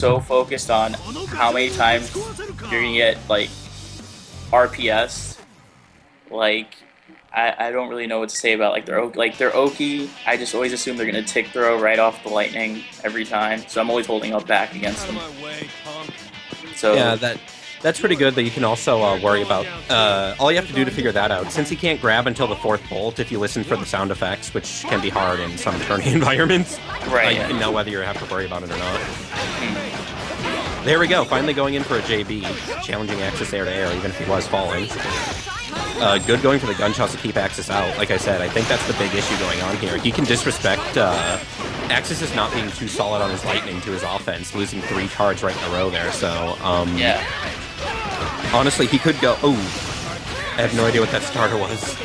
so focused on how many times you're gonna get like RPS. Like I don't really know what to say about like their Oki. I just always assume they're gonna tick throw right off the lightning every time. So I'm always holding up back against them. So yeah, that's pretty good. That you can also worry about. All you have to do to figure that out, since he can't grab until the 4th bolt, if you listen for the sound effects, which can be hard in some tourney environments, right, you can know whether you have to worry about it or not. There we go. Finally going in for a JB, challenging Axis air to air, even if he was falling. Good going for the gunshots to keep Axis out. Like I said, I think that's the big issue going on here. He can disrespect Axis is not being too solid on his lightning to his offense, losing 3 cards right in a row there. So yeah. Honestly, he could go. Oh, I have no idea what that starter was.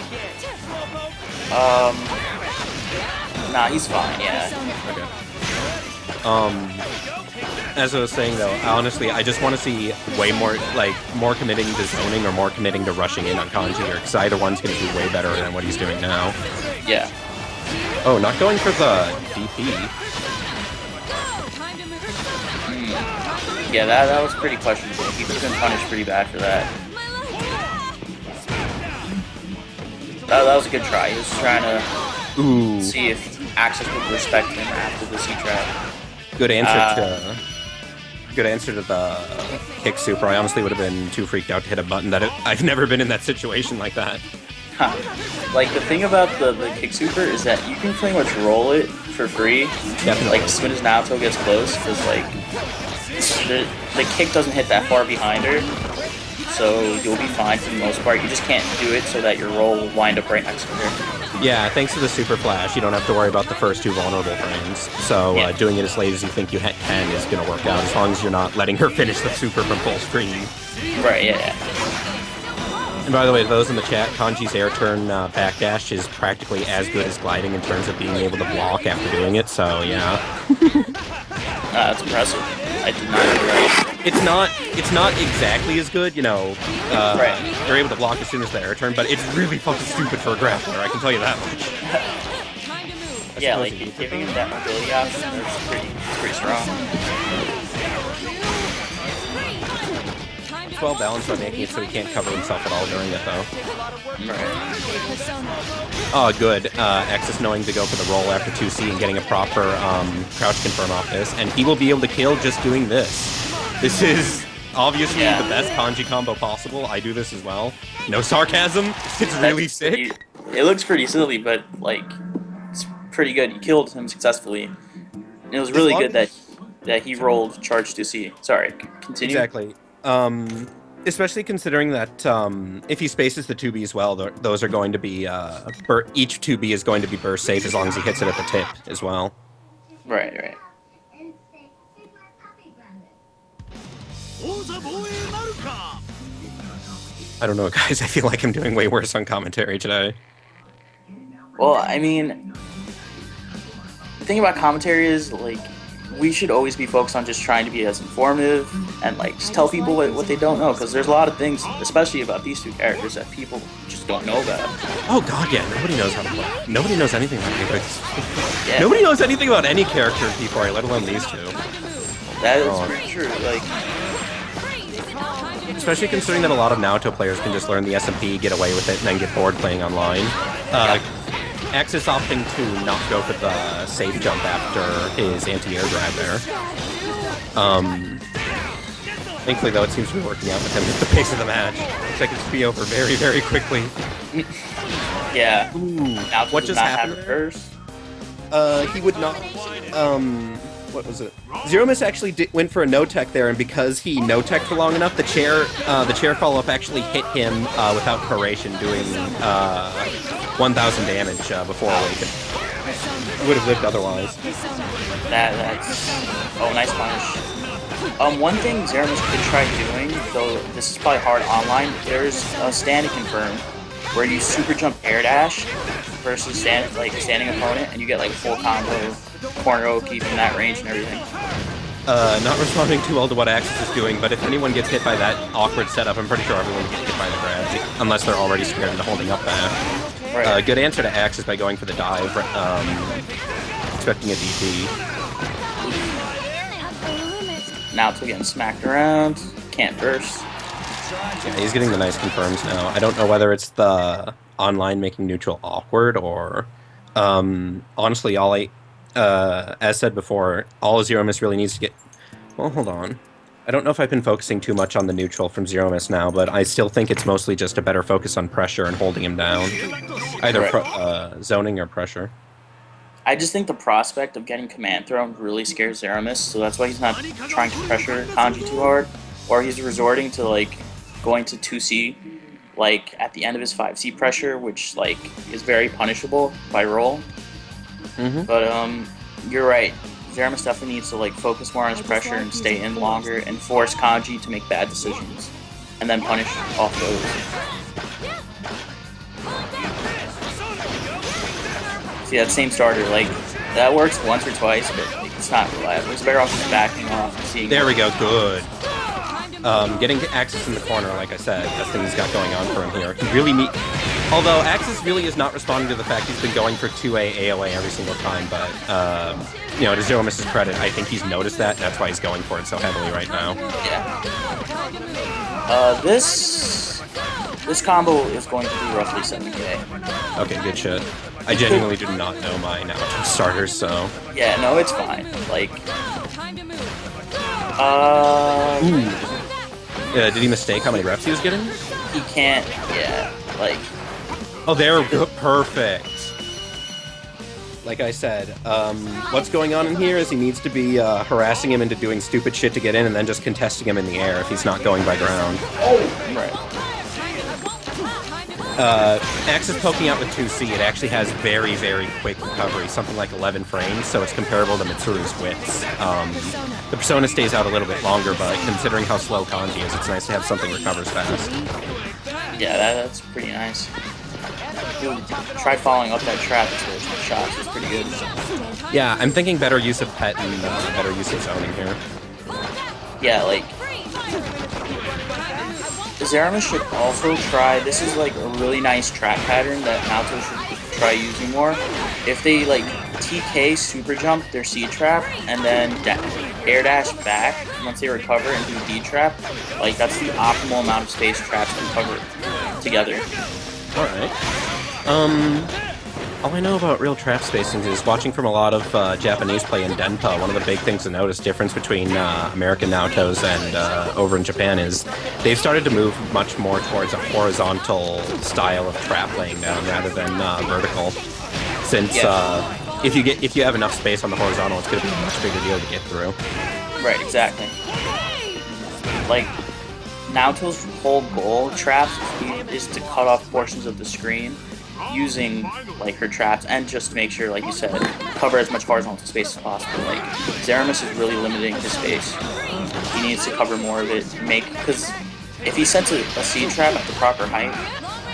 Nah, he's fine. Yeah. Okay. As I was saying though, honestly, I just want to see way more, more committing to zoning or more committing to rushing in on Kanji here, because either one's going to be way better than what he's doing now. Yeah. Oh, not going for the DP. Yeah, that was pretty questionable. He's been punished pretty bad for that. That was a good try. He was trying to see if Axis would respect him after the C-trap. Good answer good answer to the kick super. I honestly would have been too freaked out to hit a button. I've never been in that situation like that. Huh. Like, the thing about the kick super is that you can pretty much roll it for free. Definitely. Like, as soon as Naoto gets close, because, like, the kick doesn't hit that far behind her, so you'll be fine for the most part. You just can't do it so that your roll will wind up right next to her. Yeah, thanks to the super flash, you don't have to worry about the first 2 vulnerable frames. So doing it as late as you think you can is going to work out, as long as you're not letting her finish the super from full screen. Right, yeah. And by the way, those in the chat, Kanji's air turn backdash is practically as good as gliding in terms of being able to block after doing it, so yeah. That's impressive. I did not do that. It's not exactly as good, you know. Right. You're able to block as soon as the air turn, but it's really fucking stupid for a grappler, I can tell you that much. Yeah, like, giving him that mobility option is pretty strong. It's well balanced by making it so he can't cover himself at all during it, though. Right. Oh, good. Axis knowing to go for the roll after 2C and getting a proper crouch confirm off this, and he will be able to kill just doing this. This is obviously the best Kanji combo possible. I do this as well. No sarcasm. It's really sick. It looks pretty silly, but, like, it's pretty good. You killed him successfully. And it was really good that he rolled charge 2C. Sorry, continue. Exactly. Especially considering that if he spaces the 2B as well, those are going to be each 2B is going to be burst safe as long as he hits it at the tip as well. Right. I don't know, guys. I feel like I'm doing way worse on commentary today. Well, I mean, the thing about commentary is, like, we should always be focused on just trying to be as informative and, like, just tell people what they don't know, because there's a lot of things, especially about these 2 characters, that people just don't know about. Oh god, yeah, nobody knows how to play. Nobody knows anything about anything. Yeah. Nobody knows anything about any character in P4U, let alone these 2. That is pretty true, like... Especially considering that a lot of Naoto players can just learn the SMP, get away with it, and then get bored playing online. Axis opting to not go for the safe jump after his anti-air grab there. Thankfully, though, it seems to be working out with him at the pace of the match. Looks like it's be over very, very quickly. Yeah. Ooh, what just happened there? He would not... what was it? Zeromus actually went for a no-tech there, and because he no-teched for long enough, the chair follow-up actually hit him without proration, doing 1,000 damage before awaken. He would have lived otherwise. That's... Oh, nice punish. One thing Zeromus could try doing, though this is probably hard online, there's a stand confirm where you super jump air dash versus standing opponent, and you get like full combo corner Oki from that range and everything. Not responding too well to what Axis is doing, but if anyone gets hit by that awkward setup, I'm pretty sure everyone gets hit by the grab, unless they're already scared into holding up that. Right. Good answer to Axis by going for the dive, expecting a DP. Naoto getting smacked around. Can't burst. Yeah, he's getting the nice confirms now. I don't know whether it's the online making neutral awkward or... honestly, as said before, all Zeromus really needs to get... Well, hold on. I don't know if I've been focusing too much on the neutral from Zeromus now, but I still think it's mostly just a better focus on pressure and holding him down. Either zoning or pressure. I just think the prospect of getting command thrown really scares Zeromus, so that's why he's not trying to pressure Kanji too hard, or he's resorting to like going to 2C like at the end of his 5C pressure, which like is very punishable by roll. But you're right. Zeromus definitely needs to like focus more on his pressure and stay in longer and force Kanji to make bad decisions, and then punish off those. See, that same starter, like, that works once or twice, but like, it's not reliable. It's better off just backing off and seeing. There we go, good. Getting Axis in the corner, like I said, that's the thing he's got going on for him here. He really although Axis really is not responding to the fact he's been going for 2A AOA every single time, but, you know, to Zeromus' credit, I think he's noticed that, and that's why he's going for it so heavily right now. Yeah. This combo is going to be roughly 7K. Okay, good shit. I genuinely do not know my Naoto starters, so... Yeah, no, it's fine. Like... did he mistake how many reps he was getting? He can't, yeah, like... Oh, they're perfect! Like I said, what's going on in here is he needs to be harassing him into doing stupid shit to get in and then just contesting him in the air if he's not going by ground. Oh! Right. Axis poking out with 2C, it actually has very, very quick recovery, something like 11 frames, so it's comparable to Mitsuru's Wits. The Persona stays out a little bit longer, but considering how slow Kanji is, it's nice to have something recovers fast. Yeah, that's pretty nice. Try following up that trap to those shots, it's pretty good. Yeah, I'm thinking better use of pet and better use of zoning here. Yeah, like... Zeromus should also try, this is like a really nice trap pattern that Naoto should try using more. If they like TK super jump their C trap and then air dash back once they recover and do D trap, like that's the optimal amount of space traps can cover together. Alright. All I know about real trap spacing is watching from a lot of Japanese play in Denpa. One of the big things to notice difference between American Naotos and over in Japan is they've started to move much more towards a horizontal style of trap laying down rather than vertical. Since if you have enough space on the horizontal, it's going to be a much bigger deal to get through. Right, exactly. Like Naoto's whole goal traps is to cut off portions of the screen using like her traps and just to make sure, like you said, cover as much horizontal space as possible. Like Zeromus is really limiting his space. He needs to cover more of it. Because if he sets a C trap at the proper height,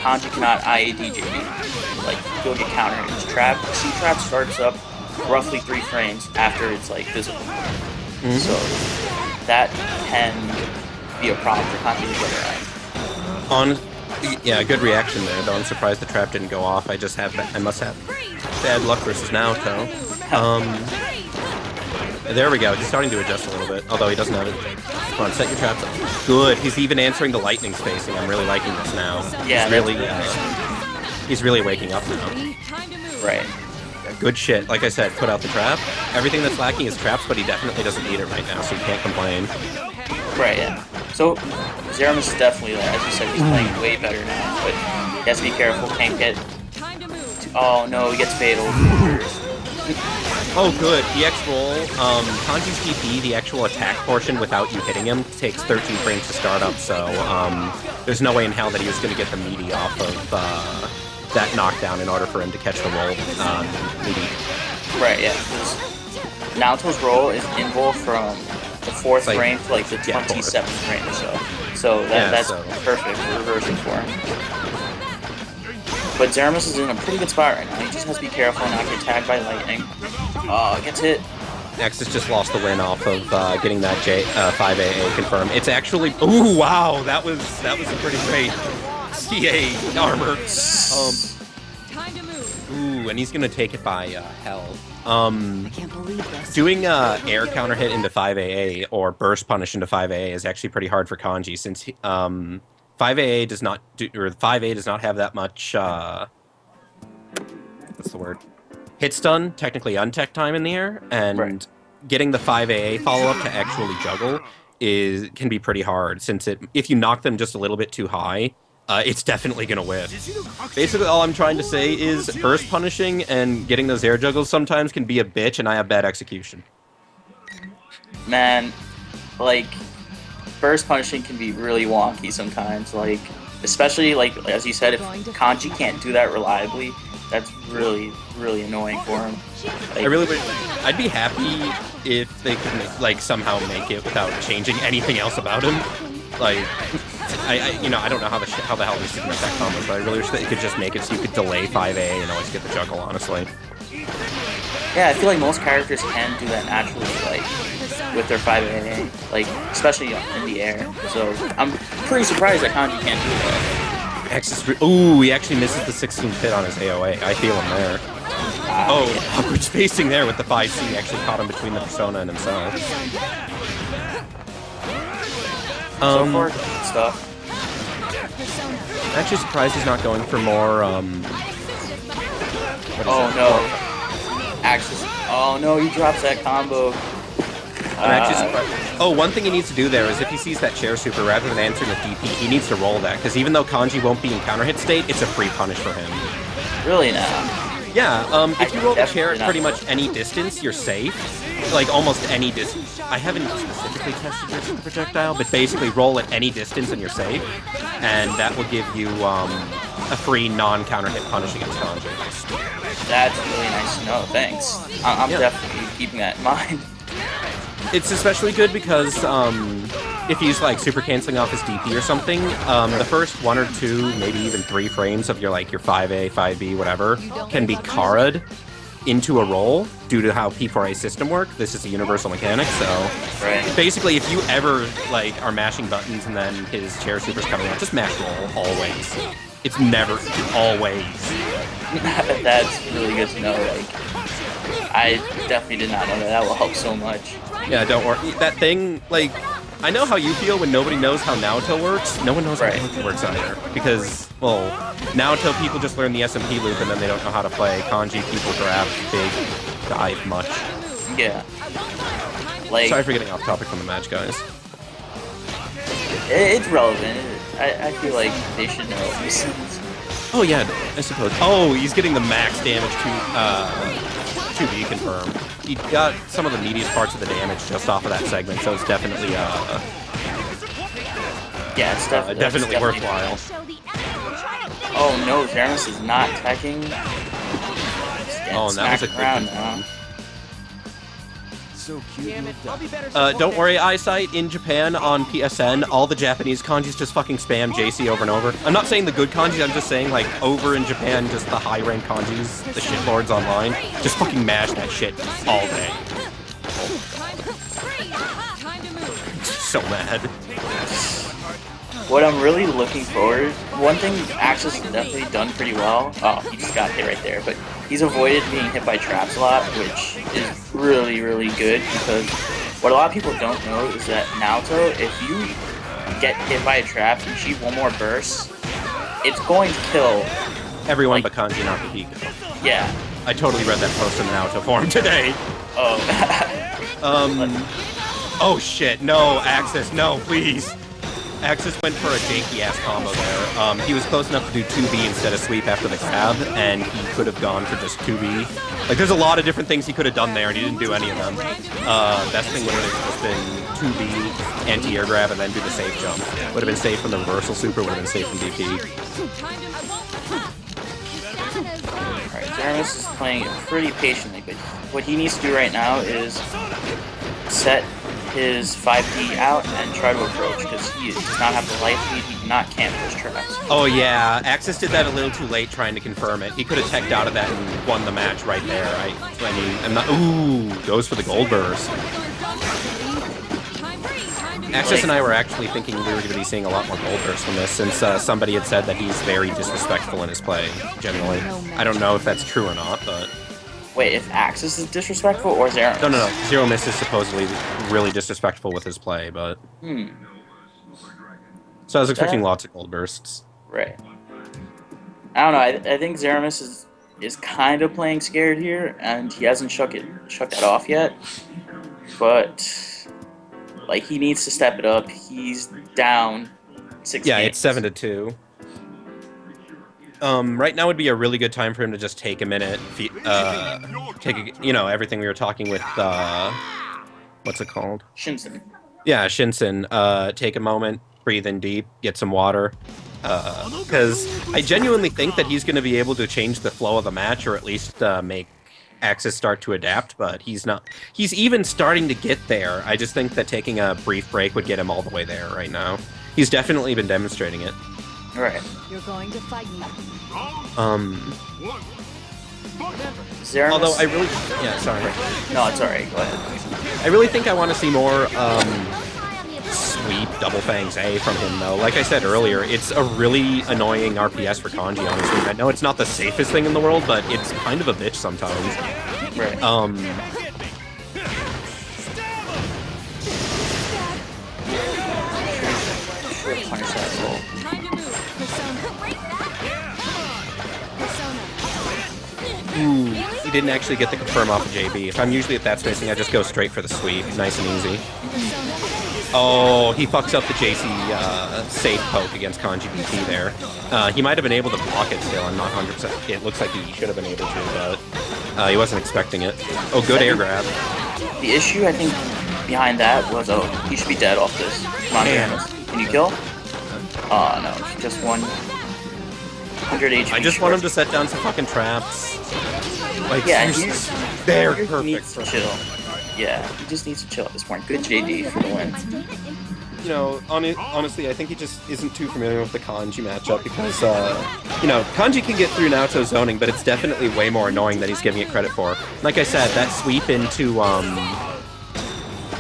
Kanji cannot IAD JB. Like he'll get countered. His trap, C trap starts up roughly 3 frames after it's like visible. So that can be a problem for Kanji to get right. Yeah, good reaction there, though I'm surprised the trap didn't go off. I must have bad luck versus Naoto. There we go, he's starting to adjust a little bit, although he doesn't have it. Come on, set your traps up. Good, he's even answering the lightning spacing. I'm really liking this now. Yeah, he's really waking up now. Right. Yeah, good shit. Like I said, put out the trap. Everything that's lacking is traps, but he definitely doesn't need it right now, so he can't complain. Right, yeah. So, Zeromus is definitely, as you said, he's playing way better now, but he has to be careful, can't get... Oh no, he gets fatal. Oh good, EX roll. Kanji's TP, the actual attack portion without you hitting him, takes 13 frames to start up, so there's no way in hell that he was going to get the meaty off of that knockdown in order for him to catch the roll meaty. Right, yeah, because Naoto's roll is invul from the 4th frame to like the 27th frame or so. So that's perfect for reversing for him. But Zeromus is in a pretty good spot right now. He just has to be careful and not get tagged by lightning. Oh, gets hit. Nexus just lost the win off of getting that 5AA confirmed. It's actually... Ooh, wow! That was a pretty great CA armor. Ooh, and he's gonna take it by hell. Doing air counter hit into 5AA or burst punish into 5AA is actually pretty hard for Kanji since 5AA does not do, or 5A does not have that much what's the word? Hit stun, technically untech time in the air, and getting the 5AA follow-up to actually juggle can be pretty hard since if you knock them just a little bit too high, it's definitely gonna whiff. Basically, all I'm trying to say is burst punishing and getting those air juggles sometimes can be a bitch, and I have bad execution. Man, like, burst punishing can be really wonky sometimes. Like, especially like as you said, if Kanji can't do that reliably, that's really, really annoying for him. Like, I really would. I'd be happy if they could like somehow make it without changing anything else about him. Like, I don't know how the hell they're sticking with that combo, but I really wish that you could just make it so you could delay 5A and always get the juggle, honestly. Yeah, I feel like most characters can do that naturally, like, with their 5A, like, especially in the air. So, I'm pretty surprised that Kanji can't do that. Ooh, he actually misses the 16th hit on his AOA. I feel him there. Awkward spacing there with the 5C actually caught him between the Persona and himself. So far, stuff. I'm actually surprised he's not going for more, Oh no. Axis. Oh no, he drops that combo. One thing he needs to do there is if he sees that chair super, rather than answering with DP, he needs to roll that, because even though Kanji won't be in counter hit state, it's a free punish for him. Really now? Yeah, if you roll the chair at pretty much any distance, you're safe. Like, almost any distance. I haven't specifically tested your super projectile, but basically roll at any distance and you're safe. And that will give you a free non-counter hit punish against Kanji. That's really nice to know, thanks. I'm definitely keeping that in mind. It's especially good because if he's like super canceling off his DP or something, the first 1 or 2, maybe even 3 frames of your 5A, 5B, whatever, can be Kara'd into a roll due to how P4A system work. This is a universal mechanic, so basically if you ever are mashing buttons and then his chair super's coming out, just mash roll always. It's never always. That's really good to know. Like, I definitely did not know that. That will help so much. Yeah, don't worry. That thing, I know how you feel when nobody knows how Naoto works. No one knows how Naoto works either. Because, well, Naoto people just learn the SMP loop and then they don't know how to play. Kanji people grab big, dive much. Yeah. Sorry for getting off topic from the match, guys. It's relevant. I feel like they should know these things. Oh yeah, I suppose. Oh, he's getting the max damage to be confirmed. He got some of the meatiest parts of the damage just off of that segment, so it's definitely yeah, it's definitely worthwhile. Oh no, Zeromus is not teching. Oh, and that was a round good now. So cute. Don't worry, Eyesight, in Japan on PSN, all the Japanese kanjis just fucking spam JC over and over. I'm not saying the good kanjis, I'm just saying, over in Japan, just the high-rank kanjis, the shitlords online, just fucking mash that shit all day. So mad. What I'm really looking forward, one thing Axis has definitely done pretty well, he just got hit right there, but he's avoided being hit by traps a lot, which is really, really good, because what a lot of people don't know is that Naoto, if you get hit by a trap and achieve one more burst, it's going to kill everyone but Kanji, not Hiko. Yeah. I totally read that post in the Naoto forum today. Oh. Oh shit, no, Axis, no, please. Axis went for a janky-ass combo there. He was close enough to do 2B instead of sweep after the grab, and he could have gone for just 2B. There's a lot of different things he could have done there, and he didn't do any of them. Best thing would have just been 2B, anti-air grab, and then do the safe jump. Would have been safe from the reversal super, would have been safe from DP. Alright, Zeromus is playing it pretty patiently, but what he needs to do right now is set his 5D out and try to approach, because he does not have the life lead, he cannot camp those traps. Oh yeah, Axis did that a little too late trying to confirm it. He could have teched out of that and won the match right there. Ooh, goes for the gold burst. Axis and I were actually thinking we were going to be seeing a lot more gold bursts from this, since somebody had said that he's very disrespectful in his play, generally. I don't know if that's true or not, but... Wait, if Axis is disrespectful or Zeromus? No. Zeromus is supposedly really disrespectful with his play, but... Hmm. So I was expecting That, lots of gold bursts. right. I don't know. I think Zeromus is kind of playing scared here, and he hasn't shook that off yet. But like he needs to step it up. He's down 6 Yeah, games. it's 7-2. Right now would be a really good time for him to just take a minute, everything we were talking with, what's it called? Shinsen. Yeah, Shinsen. Take a moment, breathe in deep, get some water. Because I genuinely think that he's going to be able to change the flow of the match, or at least make Axis start to adapt, but he's not. He's even starting to get there. I just think that taking a brief break would get him all the way there right now. He's definitely been demonstrating it. Right. You're going to fight me. Zeromus. Although I really... Yeah, sorry. No, it's alright. Go ahead. I really think I want to see more, sweep Double Fangs A from him, though. Like I said earlier, it's a really annoying RPS for Kanji, honestly. I know it's not the safest thing in the world, but it's kind of a bitch sometimes. Right. Should punish that roll. Ooh, he didn't actually get the confirm off of JB. If I'm usually at that spacing, I just go straight for the sweep. Nice and easy. Oh, he fucks up the JC safe poke against Kanji BP there. He might have been able to block it still. I'm not 100%. It looks like he should have been able to, but he wasn't expecting it. Oh, good air grab. The issue, I think, behind that was, he should be dead off this. Come on, Zeromus. Can you kill? Oh, no. Just 100 HP. I just want him to set down some fucking traps. Like, Yeah, they're he perfect. needs to chill. Yeah, he just needs to chill at this point. Good JD for the win. You know, honestly, I think he just isn't too familiar with the Kanji matchup because, Kanji can get through Naoto zoning, but it's definitely way more annoying than he's giving it credit for. Like I said, that sweep into,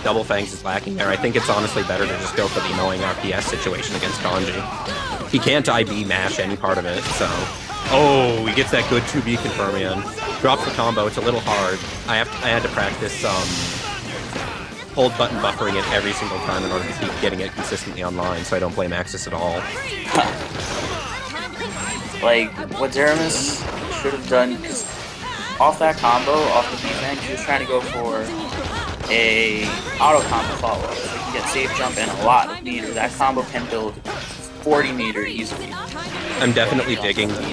Double Fangs is lacking there. I think it's honestly better to just go for the annoying RPS situation against Kanji. He can't IB mash any part of it, so... Oh, he gets that good 2B confirm in. Drops the combo, it's a little hard. I had to practice, hold button buffering it every single time in order to keep getting it consistently online, so I don't blame Axis at all. Like, what Zeromus should have done, because off that combo, off the defense, he was trying to go for a auto combo follow-up, so he can get safe jump and a lot of meter. That combo can build 40 meter easily. I'm definitely digging the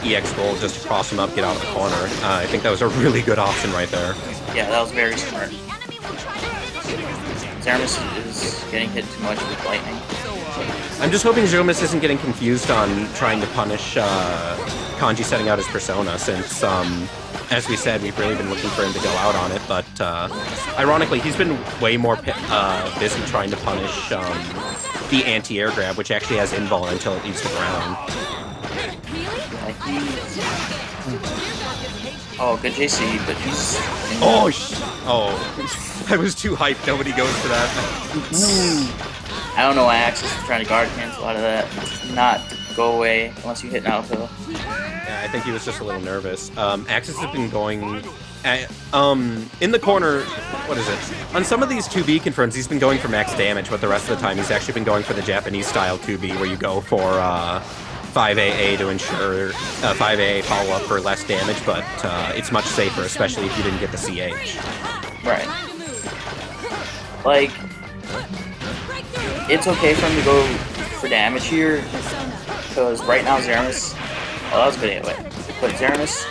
EX roll just to cross him up, get out of the corner. I think that was a really good option right there. Yeah, that was very smart. Zeromus is getting hit too much with lightning. I'm just hoping Zeromus isn't getting confused on trying to punish Kanji setting out his persona, since, as we said, we've really been looking for him to go out on it, but ironically, he's been way more busy trying to punish the anti-air grab, which actually has invul until it leaves the ground. Oh, good JC, but he's... I was too hyped. Nobody goes for that. I don't know why Axis is trying to guard cancel out of that. It's not go away unless you hit Naoto. Yeah, I think he was just a little nervous. Axis has been going... in the corner, what is it? On some of these 2B confirms, he's been going for max damage, but the rest of the time he's actually been going for the Japanese-style 2B, where you go for 5AA to ensure 5AA follow-up for less damage, but it's much safer, especially if you didn't get the CH. Right. Like, it's okay for him to go for damage here, because right now Zeromus... Oh, that was a good anyway. But Zeromus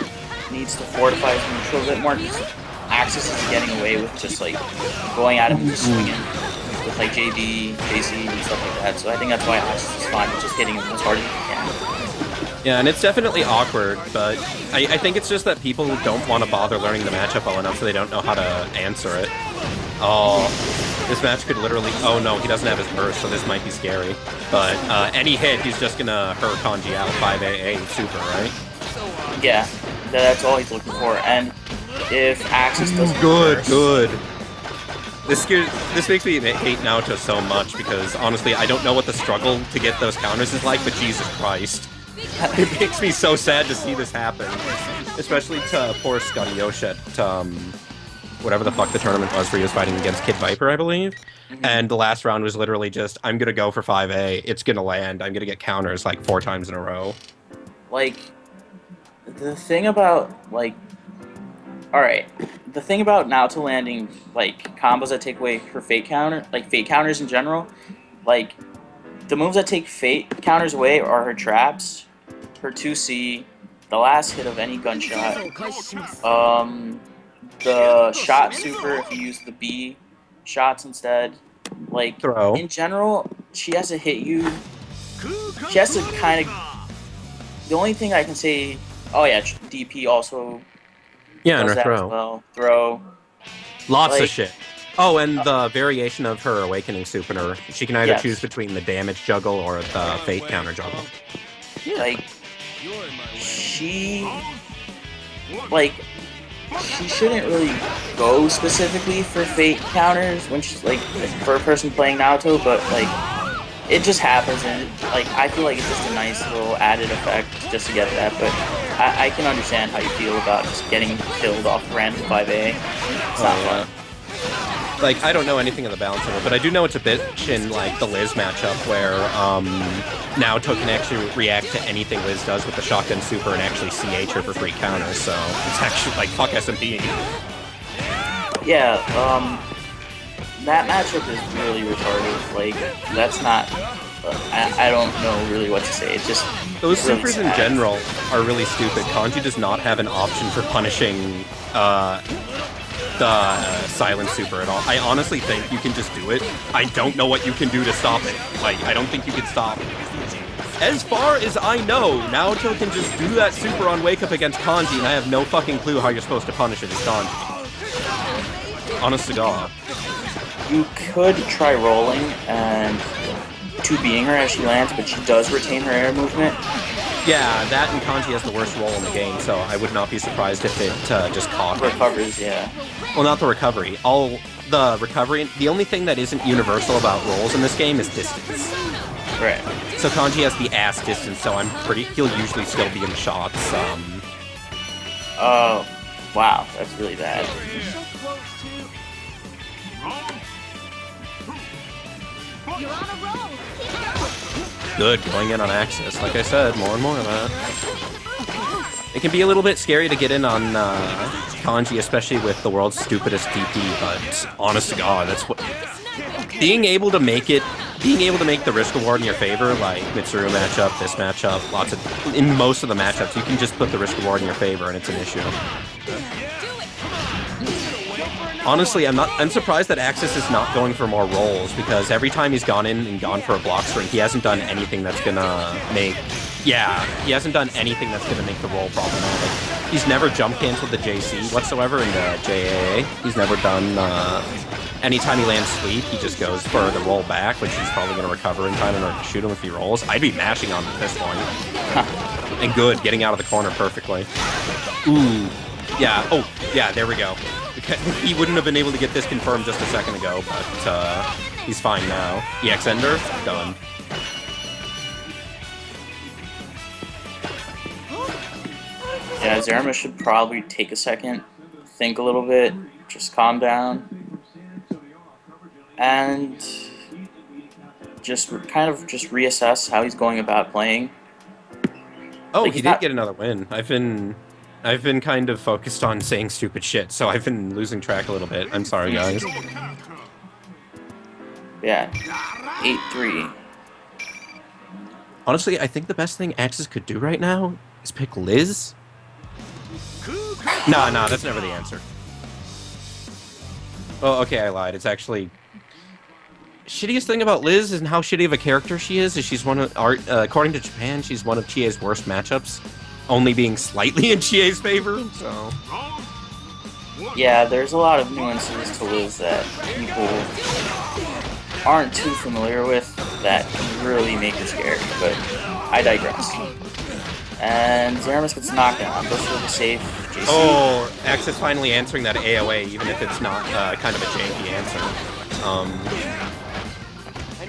needs to fortify his neutral a bit more, because Axis is getting away with just, like, going at him and just swinging with, like, JB, JC, and stuff like that. So I think that's why Axis is fine with just hitting him as hard as he can. Yeah, and it's definitely awkward, but I think it's just that people don't want to bother learning the matchup well enough, so they don't know how to answer it. Oh, this match could literally... Oh no, he doesn't have his burst, so this might be scary. But any hit, he's just gonna hurt Kanji out 5AA super, right? Yeah, that's all he's looking for. And if Axis doesn't... Good. This makes me hate Naoto so much, because honestly, I don't know what the struggle to get those counters is like, but Jesus Christ. It makes me so sad to see this happen. Especially to poor Scotty Yosh at, whatever the fuck the tournament was where he was fighting against Kid Viper, I believe. And the last round was literally just, I'm gonna go for 5A, it's gonna land, I'm gonna get counters like 4 times in a row. Like, the thing about, like, alright, the thing about Naoto landing, like, combos that take away her fate counter, like, fate counters in general, like, the moves that take fate counters away are her traps, her 2C, the last hit of any gunshot, the shot super if you use the B shots instead. Like, Throw. in general, she has to hit you. She has to kind of. The only thing I can say, oh yeah, DP also Yeah, and does her that as throw. well. Throw. Lots Like- of shit. Oh, and the variation of her Awakening Super, she can either Yes. choose between the damage juggle or the fate counter juggle. Like, she shouldn't really go specifically for fate counters when she's like for a person playing Naruto, but like it just happens, and like I feel like it's just a nice little added effect just to get that. But I can understand how you feel about just getting killed off random 5A. It's not fun. Like, I don't know anything of the balance of it, but I do know it's a bitch in, like, the Liz matchup where, Naoto can actually react to anything Liz does with the shotgun super and actually CH her for free counters, so it's actually, like, fuck SMP. Yeah, that matchup is really retarded. Like, that's not. I don't know really what to say. It's just Those really supers in sad. general are really stupid. Kanji does not have an option for punishing, the silent super at all. I honestly think you can just do it. I don't know what you can do to stop it. Like, I don't think you can stop it. As far as I know, Naoto can just do that super on Wake Up against Kanji, and I have no fucking clue how you're supposed to punish it as Kanji. Honest to God. You could try rolling and 2B'ing her as she lands, but she does retain her air movement. Yeah, that and Kanji has the worst roll in the game, so I would not be surprised if it just caught her. Recovers, yeah. Well, not the recovery. The recovery, the only thing that isn't universal about rolls in this game is distance. Right. So Kanji has the ass distance, so he'll usually still be in shots. Oh, wow, that's really bad. You're on a roll. Keep going. Good, going in on Axis. Like I said, more and more of that. It can be a little bit scary to get in on Kanji, especially with the world's stupidest DP, but honest to God, that's what... Being able to make the risk reward in your favor, like Mitsuru matchup, this matchup, in most of the matchups, you can just put the risk reward in your favor and it's an issue. Honestly, I'm surprised that Axis is not going for more rolls, because every time he's gone in and gone for a block string, he hasn't done anything that's gonna make... Yeah, he hasn't done anything that's gonna make the roll problematic. He's never jump canceled the JC whatsoever in the JAA. He's never done... Anytime he lands sweep, he just goes for the roll back, which he's probably gonna recover in time in order to shoot him if he rolls. I'd be mashing on him at this point. And good, getting out of the corner perfectly. Ooh. Yeah, oh, yeah, there we go. He wouldn't have been able to get this confirmed just a second ago, but he's fine now. EX Ender, done. Yeah, Zeromus should probably take a second, think a little bit, just calm down, and just kind of just reassess how he's going about playing. Oh, Like, he he's did not- get another win. I've been kind of focused on saying stupid shit, so I've been losing track a little bit. I'm sorry, guys. Yeah, 8-3. Honestly, I think the best thing Axis could do right now is pick Liz. Nah, that's never the answer. Oh, okay, I lied. It's actually... Shittiest thing about Liz and how shitty of a character she is she's one of... according to Japan, she's one of Chie's worst matchups. Only being slightly in Chie's favor, so... Yeah, there's a lot of nuances to Liz that people aren't too familiar with that really make her scary, but I digress. And Zeromus gets knocked down, goes for the safe JC. Oh, Axis finally answering that AOA, even if it's not kind of a janky answer.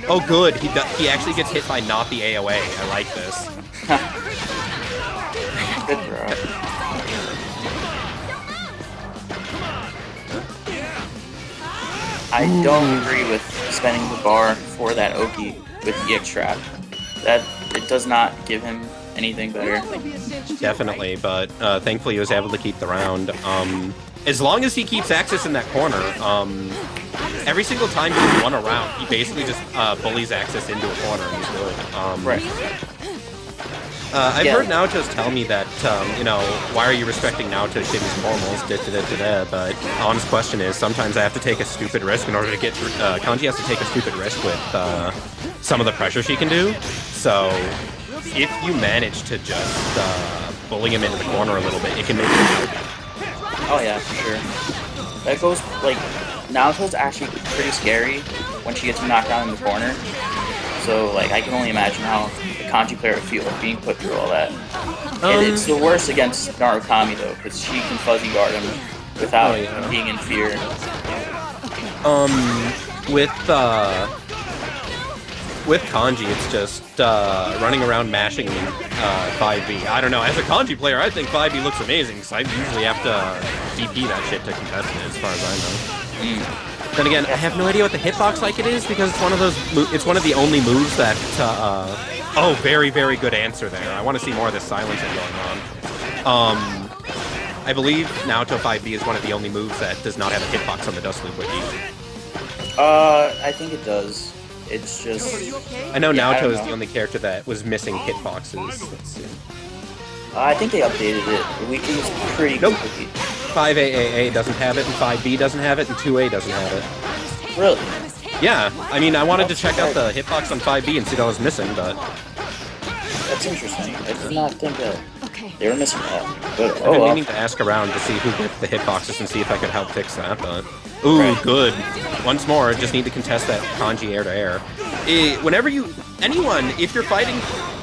Oh, good. He actually gets hit by not the AOA. I like this. Good throw. I don't agree with spending the bar for that Oki with EX Trap. That it does not give him anything better. Definitely, but thankfully he was able to keep the round. As long as he keeps Axis in that corner, every single time he's won a round, he basically just bullies Axis into a corner and he's good. Right. I've heard Naoto's tell me that, you know, why are you respecting Naoto's shitty normals, but honest question is, sometimes I have to take a stupid risk in order to get, Kanji has to take a stupid risk with some of the pressure she can do, so if you manage to just bully him into the corner a little bit, it can make him. Oh yeah, for sure. That goes, like, Naoto's actually pretty scary when she gets knocked down in the corner. So, like, I can only imagine how the Kanji player would feel being put through all that. And it's the worst against Narukami, though, because she can fuzzy guard him without being in fear. With Kanji, it's just running around mashing 5B. I don't know, as a Kanji player, I think 5B looks amazing, because I usually have to DP that shit to contest it, as far as I know. Then again, I have no idea what the hitbox like it is, because it's one of those. It's one of the only moves that. Oh, very, very good answer there. I want to see more of this silencing going on. I believe Naoto 5B is one of the only moves that does not have a hitbox on the Dust Loop wiki. I think it does. It's just. I know Naoto is the only character that was missing hitboxes. Let's see. I think they updated it. The wiki is pretty good. 5AAA doesn't have it, and 5B doesn't have it, and 2A doesn't have it. Really? Yeah, I mean, I wanted to check out the hitbox on 5B and see what I was missing, but... That's interesting. I did not think that they were missing that. But, I've been meaning to ask around to see who gets the hitboxes and see if I could help fix that, but... Ooh, good. Once more, just need to contest that Kanji air-to-air. Whenever you... Anyone, if you're fighting...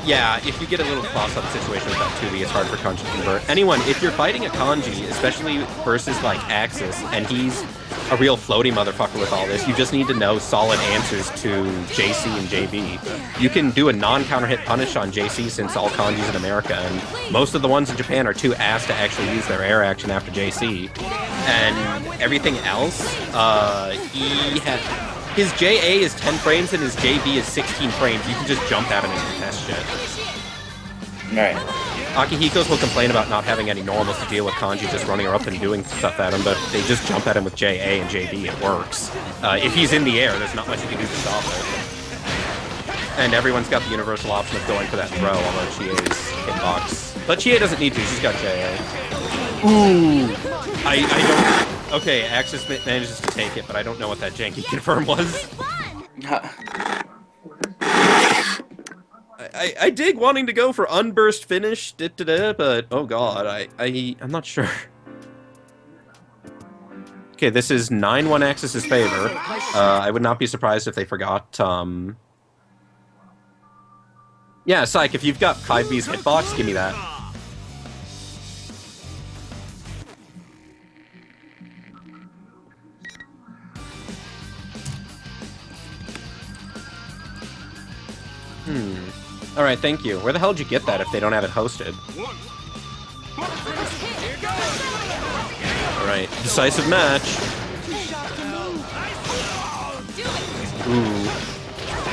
Yeah, if you get a little cross-up situation with that 2B, it's hard for Kanji to convert. Anyone, if you're fighting a Kanji, especially versus, like, Axis, and he's a real floaty motherfucker with all this, you just need to know solid answers to JC and JB. You can do a non-counter hit punish on JC since all Kanjis in America, and most of the ones in Japan are too ass to actually use their air action after JC. And everything else, his JA is 10 frames and his JB is 16 frames. You can just jump at him and contest shit. Right. Akihiko's will complain about not having any normals to deal with Kanji just running her up and doing stuff at him, but they just jump at him with JA and JB, it works. If he's in the air, there's not much you can do to stop it. And everyone's got the universal option of going for that throw, although Chie's hitbox. But Chie doesn't need to, she's got JA. Ooh! I don't... Okay, Axis manages to take it, but I don't know what that janky confirm was. I dig wanting to go for unburst finish, but oh god, I'm not sure. Okay, this is 9-1 Axis's favor. I would not be surprised if they forgot, Yeah, Psych, if you've got 5B's hitbox, give me that. Alright, thank you. Where the hell did you get that if they don't have it hosted? Alright, decisive match. Ooh.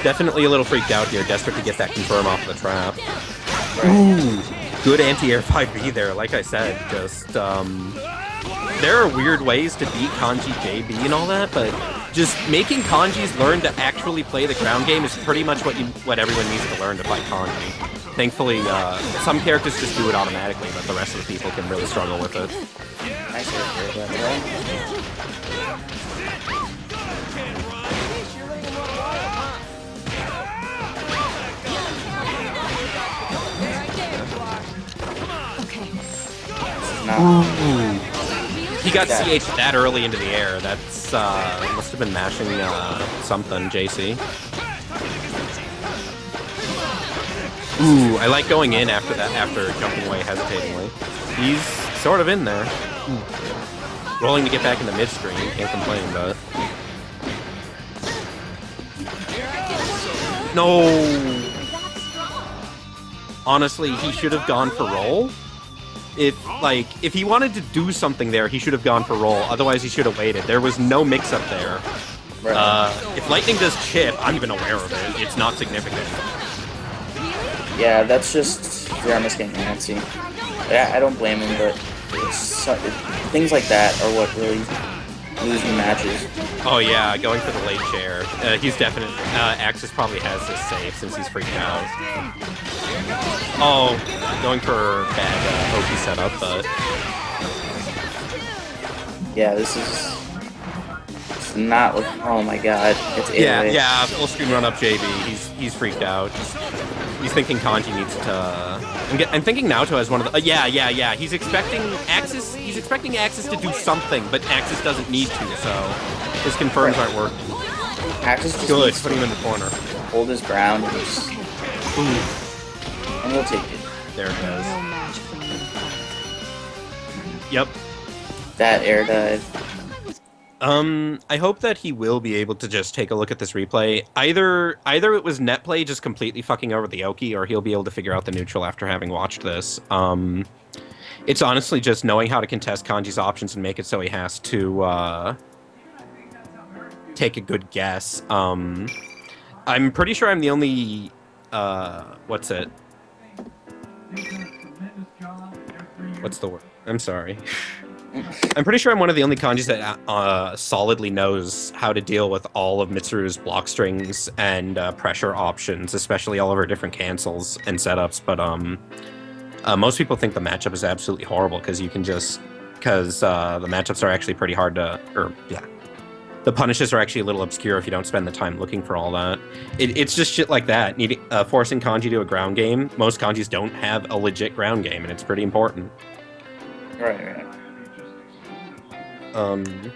Definitely a little freaked out here, desperate to get that confirm off the trap. Ooh. Good anti-air 5B there, like I said, just, there are weird ways to beat Kanji JB and all that, but just making Kanjis learn to actually play the ground game is pretty much what everyone needs to learn to fight Kanji. Thankfully, some characters just do it automatically, but the rest of the people can really struggle with it. Ooh. He got CH that early into the air. That's, must have been mashing, something, JC. Ooh, I like going in after that, after jumping away hesitatingly. He's sort of in there. Ooh. Rolling to get back in the mid-screen, can't complain, but... No! honestly, he should have gone for roll. If he wanted to do something there, he should have gone for roll. Otherwise, he should have waited. There was no mix-up there. Right. If lightning does chip, I'm even aware of it. It's not significant. Yeah, that's just Zeromus getting antsy. Yeah, I don't blame him, but things like that are what really lose me matches. Oh yeah, going for the late chair. He's definitely... Axis probably has this safe since he's freaked out. Oh, going for bad Oki setup, but... Yeah, this is... It's not... Oh my god. It's yeah, full screen run up JB. He's freaked out. He's thinking Kanji needs to... I'm thinking Naoto has one of the... yeah. He's expecting Axis to do something, but Axis doesn't need to, so his confirms aren't working. Axis just Good, needs putting him in the corner. hold his ground and just... And he'll take it. There it goes. Yep. That air dive. I hope that he will be able to just take a look at this replay. Either it was net play just completely fucking over the Oki, or he'll be able to figure out the neutral after having watched this. It's honestly just knowing how to contest Kanji's options and make it so he has to take a good guess. I'm pretty sure I'm the only what's it? What's the word? I'm sorry. I'm pretty sure I'm one of the only kanjis that solidly knows how to deal with all of Mitsuru's block strings and pressure options, especially all of her different cancels and setups. But most people think the matchup is absolutely horrible because the matchups are actually pretty hard to, the punishes are actually a little obscure if you don't spend the time looking for all that. It's just shit like that. Forcing kanji to a ground game. Most kanjis don't have a legit ground game, and it's pretty important. Right. And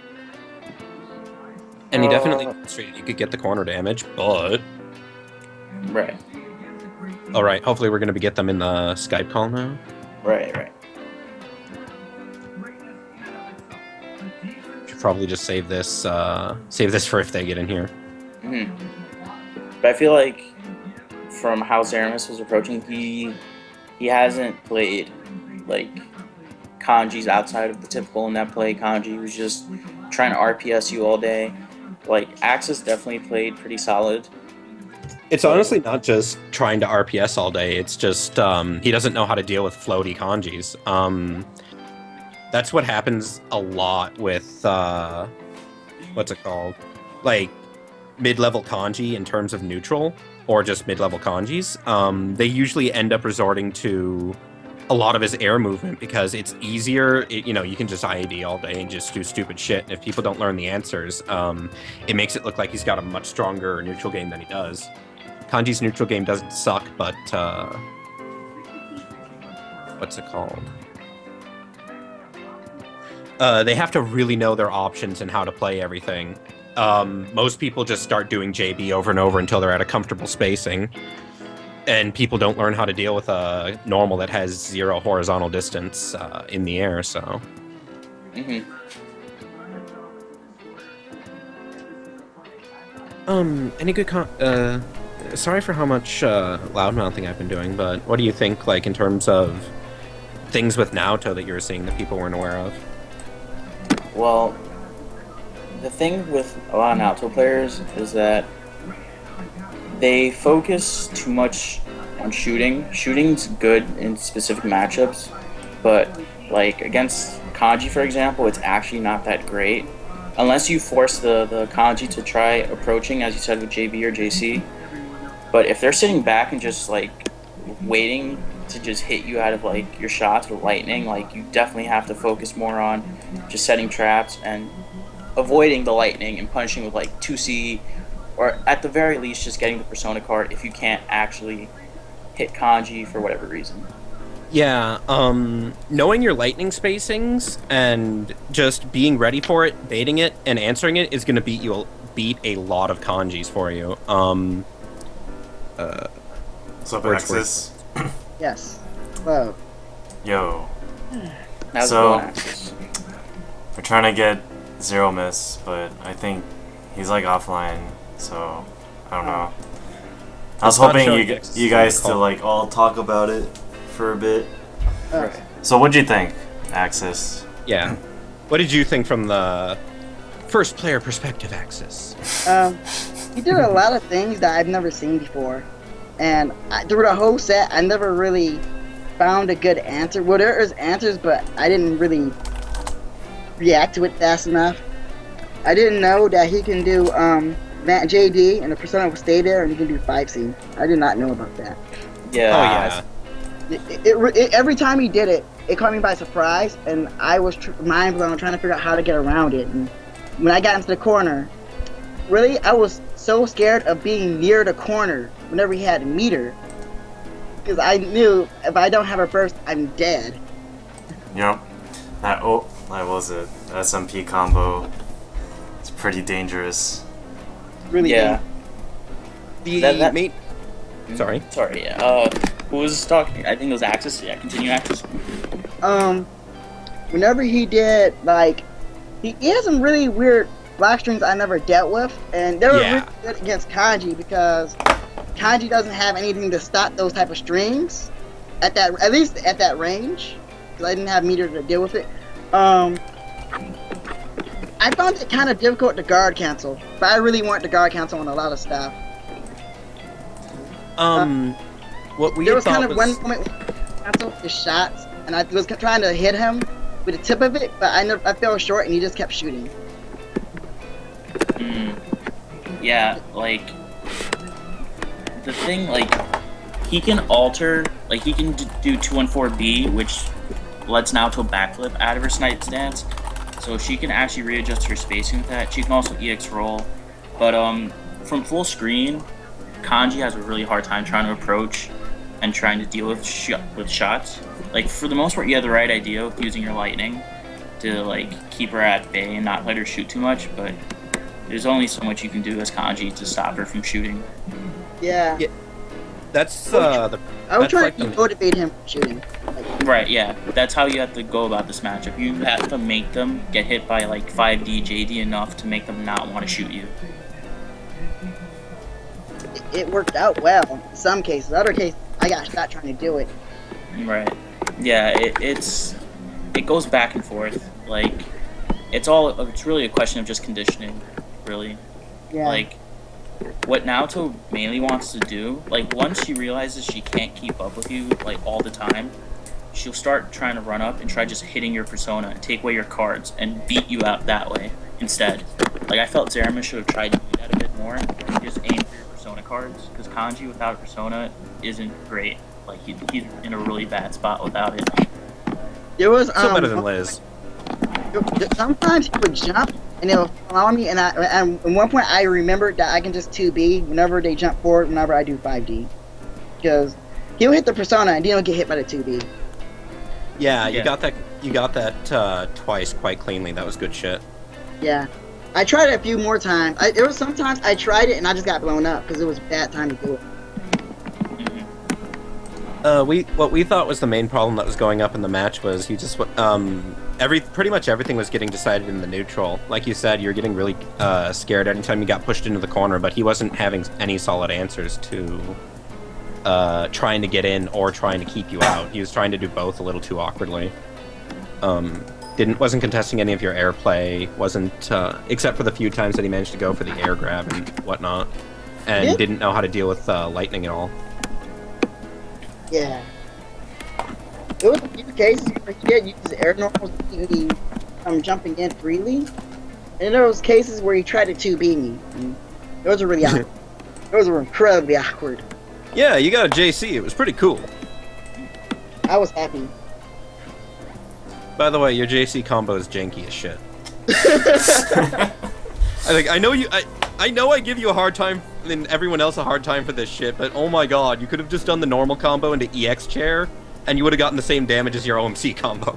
he definitely demonstrated he could get the corner damage, but... Right. Alright, hopefully we're going to get them in the Skype call now. Right. Should probably just save this for if they get in here. But I feel like from how Zeromus was approaching, he hasn't played, like, kanjis outside of the typical net play kanji. He was just trying to RPS you all day. Like, Axis definitely played pretty solid. It's honestly not just trying to RPS all day, it's just he doesn't know how to deal with floaty kanjis. That's what happens a lot with what's it called? Like mid-level kanji in terms of neutral, or just mid-level kanjis. They usually end up resorting to a lot of his air movement because it's easier. You can just IAD all day and just do stupid shit. And if people don't learn the answers, it makes it look like he's got a much stronger neutral game than he does. Kanji's neutral game doesn't suck, but what's it called? They have to really know their options and how to play everything. Most people just start doing JB over and over until they're at a comfortable spacing. And people don't learn how to deal with a normal that has 0 horizontal distance in the air, so... Any good sorry for how much loudmouthing I've been doing, but what do you think, like, in terms of things with Naoto that you were seeing that people weren't aware of? Well, the thing with a lot of Naoto players is that they focus too much on shooting. Shooting's good in specific matchups, but like against kanji, for example, it's actually not that great. Unless you force the kanji to try approaching, as you said with JB or JC. But if they're sitting back and just like waiting to just hit you out of like your shots with lightning, like you definitely have to focus more on just setting traps and avoiding the lightning and punishing with like 2C, or at the very least just getting the persona card if you can't actually hit kanji for whatever reason. Yeah, knowing your lightning spacings and just being ready for it, baiting it, and answering it is going to beat a lot of kanjis for you. What's up, Axis? Yes. Hello. Yo. How's So- it going, Axis? We're trying to get Zeromus, but I think he's like offline, so I don't know. I was It's not hoping showing you X's guys to call. like all talk about it for a bit. Right. So what'd you think, Axis? Yeah. What did you think from the first player perspective, Axis? He did a lot of things that I've never seen before, and through the whole set, I never really found a good answer. Well, there is answers, but I didn't really react to it fast enough. I didn't know that he can do JD and the persona will stay there, and he can do 5C. I did not know about that. Yeah. Oh yeah. Every time he did it, it caught me by surprise, and I was mind blown trying to figure out how to get around it. And when I got into the corner, really, I was so scared of being near the corner whenever he had a meter, because I knew if I don't have a burst, I'm dead. Yep. That was it. SMP combo. It's pretty dangerous. Really. Yeah. The That- main. Sorry. Sorry. Yeah. Who was talking? I think it was Axis. Yeah. Continue, Axis. Whenever he did, like, he has some really weird block strings I never dealt with, and they were Yeah. really good against Kanji because Kanji doesn't have anything to stop those type of strings at least at that range, because I didn't have meter to deal with it. I found it kind of difficult to guard cancel, but I really want to guard cancel on a lot of stuff. What we There was thought kind of one moment when I canceled his shots, and I was trying to hit him with the tip of it, but I fell short, and he just kept shooting. Yeah. Like the thing, like he can alter, like he can do 214B, which lets Naoto backflip out of her snipe stance. So she can actually readjust her spacing with that. She can also EX roll. But from full screen, Kanji has a really hard time trying to approach and trying to deal with shots. Like for the most part, you have the right idea with using your lightning to like keep her at bay and not let her shoot too much. But there's only so much you can do as Kanji to stop her from shooting. Yeah. Yeah. That's I was that's trying like to the- motivate him from shooting. Right, yeah. That's how you have to go about this matchup. You have to make them get hit by like 5D, JD enough to make them not want to shoot you. It worked out well in some cases. Other cases, I got shot trying to do it. Right. Yeah, it goes back and forth. Like it's really a question of just conditioning, really. Yeah. Like what Naoto mainly wants to do, like once she realizes she can't keep up with you like all the time, she'll start trying to run up and try just hitting your persona and take away your cards and beat you out that way instead. Like I felt Zeromus should have tried to do that a bit more and just aim for your persona cards, because Kanji without persona isn't great. Like he's in a really bad spot without it. There was still better than Liz. sometimes he would jump and it'll follow me, and at one point I remembered that I can just 2B whenever they jump forward whenever I do 5D, because he'll hit the persona and then he'll get hit by the 2B. Yeah, Yeah. you got that twice quite cleanly. That was good shit. Yeah. I tried it a few more times. There was sometimes I tried it and I just got blown up because it was a bad time to do it. What we thought was the main problem that was going up in the match was he just pretty much everything was getting decided in the neutral. Like you said, you're getting really scared anytime you got pushed into the corner, but he wasn't having any solid answers to trying to get in or trying to keep you out. He was trying to do both a little too awkwardly. Wasn't contesting any of your airplay, wasn't except for the few times that he managed to go for the air grab and whatnot, and Yeah. didn't know how to deal with lightning at all. Yeah. There was a few cases where he did use air normals to keep me from jumping in freely. And there was cases where he tried to 2B me. And those were really awkward. Those were incredibly awkward. Yeah, you got a JC. It was pretty cool. I was happy. By the way, your JC combo is janky as shit. I know I give you a hard time and everyone else a hard time for this shit, but oh my god, you could have just done the normal combo into EX chair, and you would have gotten the same damage as your OMC combo.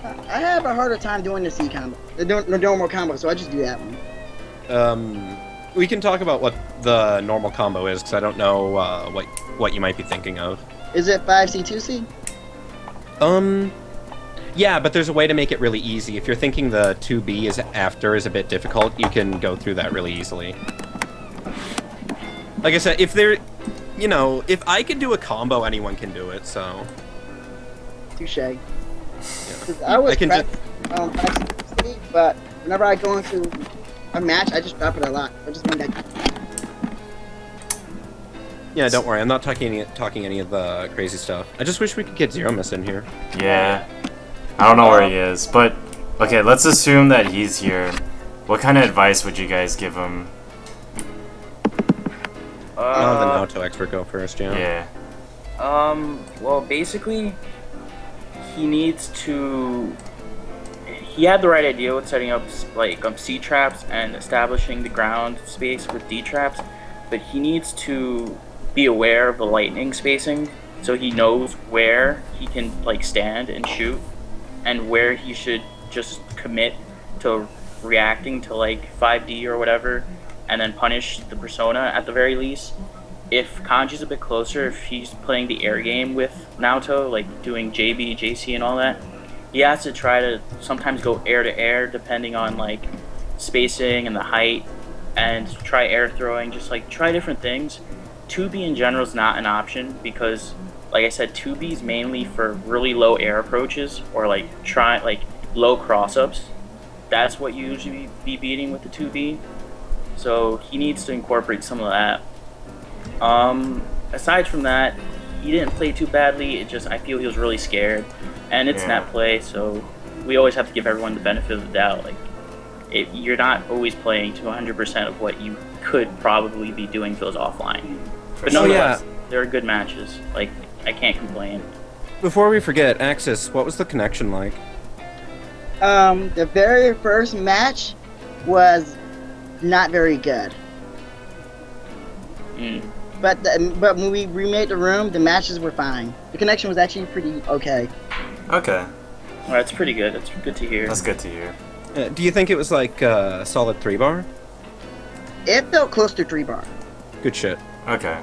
I have a harder time doing the C combo. The normal combo, so I just do that one. We can talk about what the normal combo is, because I don't know what you might be thinking of. Is it 5C, 2C? Yeah, but there's a way to make it really easy. If you're thinking the 2B is a bit difficult, you can go through that really easily. Like I said, if they're, you know, if I can do a combo, anyone can do it. So. Touche. I was I can practicing, but whenever I go into a match, I just drop it a lot. I just win that. Yeah, don't worry. I'm not talking any of the crazy stuff. I just wish we could get Zeromus in here. Yeah. I don't know where he is, but okay, let's assume that he's here. What kind of advice would you guys give him? I'll have the Naoto expert go first, yeah. Yeah. Well, basically, he needs to. He had the right idea with setting up like C traps and establishing the ground space with D traps, but he needs to be aware of the lightning spacing so he knows where he can like stand and shoot and where he should just commit to reacting to like 5D or whatever and then punish the persona at the very least. If Kanji's a bit closer, if he's playing the air game with Naoto, like doing JB, JC and all that, he has to try to sometimes go air to air depending on like spacing and the height and try air throwing, just like try different things. 2B in general is not an option because, like I said, 2B is mainly for really low air approaches or like low cross-ups. That's what you usually be beating with the 2B. So he needs to incorporate some of that. Aside from that, he didn't play too badly. It just, I feel he was really scared. And it's net play, so we always have to give everyone the benefit of the doubt. Like, you're not always playing to 100% of what you could probably be doing if it was offline. But nonetheless, there are good matches. Like, I can't complain. Before we forget, Axis, what was the connection like? The very first match was not very good. But when we remade the room, the matches were fine. The connection was actually pretty okay. Okay. Well, that's pretty good. That's good to hear. That's good to hear. Do you think it was like a solid 3-bar? It felt close to 3-bar. Good shit. Okay.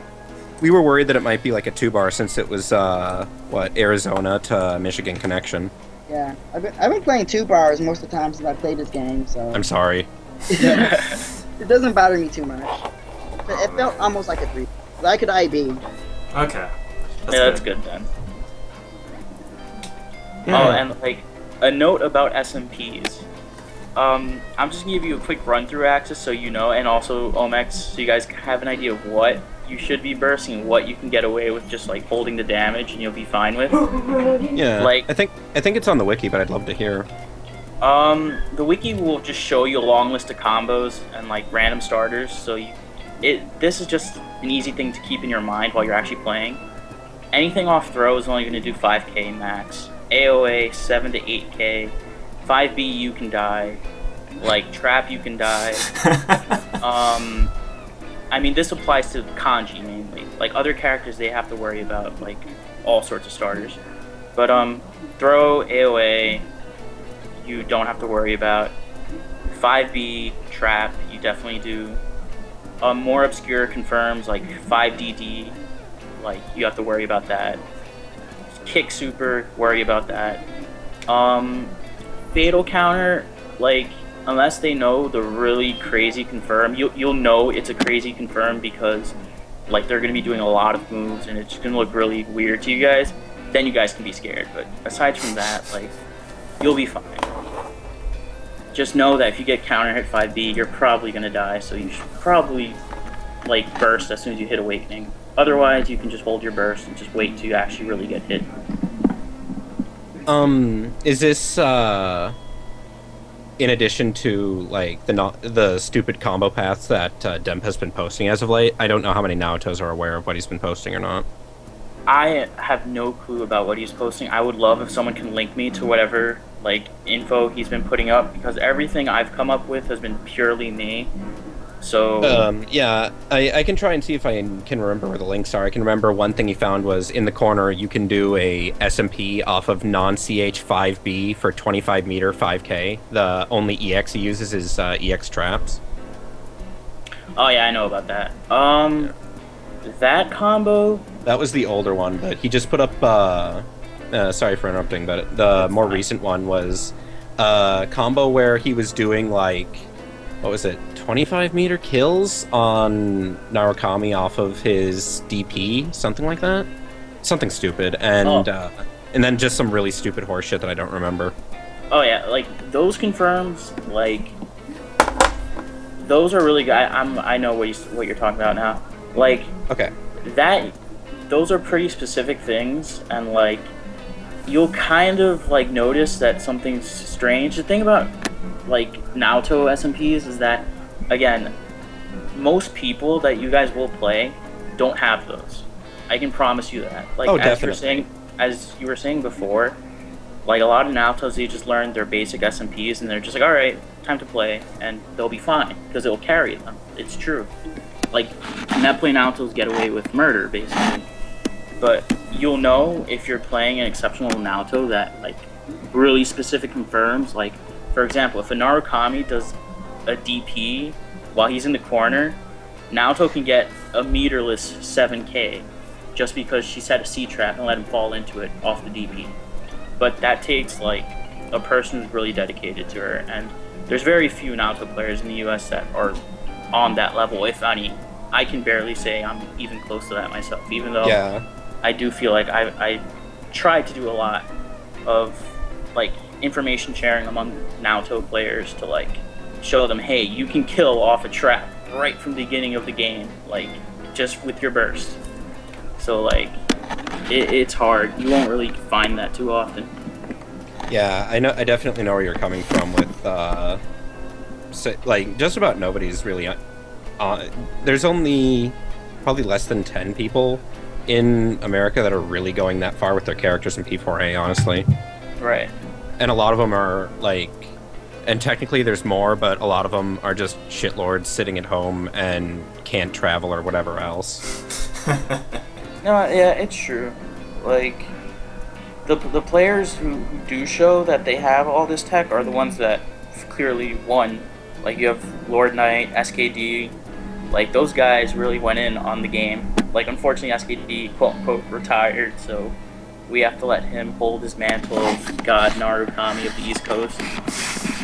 We were worried that it might be like a 2-bar since it was, Arizona to Michigan connection. Yeah, I've been playing 2 bars most of the time since I played this game, so... I'm sorry. It doesn't bother me too much. But it felt almost like a 3. Like an IB. Okay. That's good then. Yeah. Oh, and like, a note about SMPs. I'm just gonna give you a quick run through Axis so you know, and also Omex so you guys have an idea of what you should be bursting and what you can get away with just like holding the damage and you'll be fine with. Yeah, like I think it's on the wiki, but I'd love to hear. The wiki will just show you a long list of combos and like random starters, so this is just an easy thing to keep in your mind while you're actually playing. Anything off throw is only going to do 5k max. AOA 7 to 8k. 5B you can die. Like trap you can die. I mean, this applies to Kanji mainly. Like other characters, they have to worry about like all sorts of starters. But throw, AOA, you don't have to worry about. 5B, trap, you definitely do. More obscure confirms like 5DD, like you have to worry about that. Kick super, worry about that. Fatal counter, like unless they know the really crazy confirm, you'll know it's a crazy confirm because like they're gonna be doing a lot of moves and it's gonna look really weird to you guys. Then you guys can be scared. But aside from that, like you'll be fine. Just know that if you get counter hit 5B, you're probably gonna die. So you should probably like burst as soon as you hit awakening. Otherwise, you can just hold your burst and just wait till you actually really get hit. Is this in addition to like the stupid combo paths that Demp has been posting as of late? I don't know how many Naotos are aware of what he's been posting or not. I have no clue about what he's posting. I would love if someone can link me to whatever like info he's been putting up because everything I've come up with has been purely me. So yeah, I can try and see if I can remember where the links are. I can remember one thing he found was in the corner you can do a SMP off of non-CH 5B for 25 meter 5k. The only EX he uses is EX traps. Oh yeah, I know about that. That combo. That was the older one, but he just put up. Sorry for interrupting, but the more recent one was a combo where he was doing like, what was it, 25-meter kills on Narukami off of his DP, something like that. Something stupid, and then just some really stupid horse shit that I don't remember. Oh yeah, like those confirms, like those are really good. I know what you're talking about now. Like Okay. Those are pretty specific things, and like you'll kind of like notice that something's strange. The thing about like Naoto SMPs is that, again, most people that you guys will play don't have those. I can promise you that. Like as you were saying before, like a lot of Naotos, they just learn their basic SMPs and they're just like, all right, time to play, and they'll be fine because it'll carry them. It's true. Like net play Naotos get away with murder basically, but you'll know if you're playing an exceptional Naoto that like really specific confirms. Like for example, if a Narukami does a DP while he's in the corner, Naoto can get a meterless 7k just because she set a C-trap and let him fall into it off the DP. But that takes like a person who's really dedicated to her, and there's very few Naoto players in the US that are on that level, if any. I can barely say I'm even close to that myself, even though I do feel like I tried to do a lot of like information sharing among Naoto players to like show them, hey, you can kill off a trap right from the beginning of the game, like just with your burst. So like it's hard. You won't really find that too often. Yeah, I know. I definitely know where you're coming from with like just about nobody's really. There's only probably less than 10 people in America that are really going that far with their characters in P4A, honestly. Right. And a lot of them are like, and technically there's more, but a lot of them are just shitlords sitting at home and can't travel or whatever else. No, yeah, it's true. Like, the players who do show that they have all this tech are the ones that clearly won. Like, you have Lord Knight, SKD, like, those guys really went in on the game. Like, unfortunately, SKD, quote-unquote, retired, so we have to let him hold his mantle of God Narukami of the East Coast.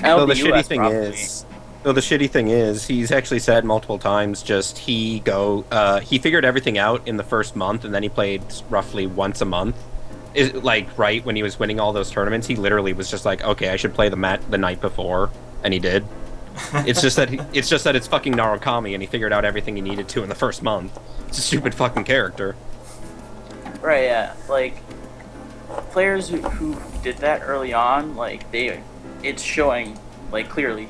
Well, the shitty thing is, he's actually said multiple times just he figured everything out in the first month, and then he played roughly once a month. Like, right when he was winning all those tournaments, he literally was just like, okay, I should play the night before, and he did. It's just that it's fucking Narukami, and he figured out everything he needed to in the first month. It's a stupid fucking character. Right, yeah. Like, players who did that early on, like, it's showing, like, clearly.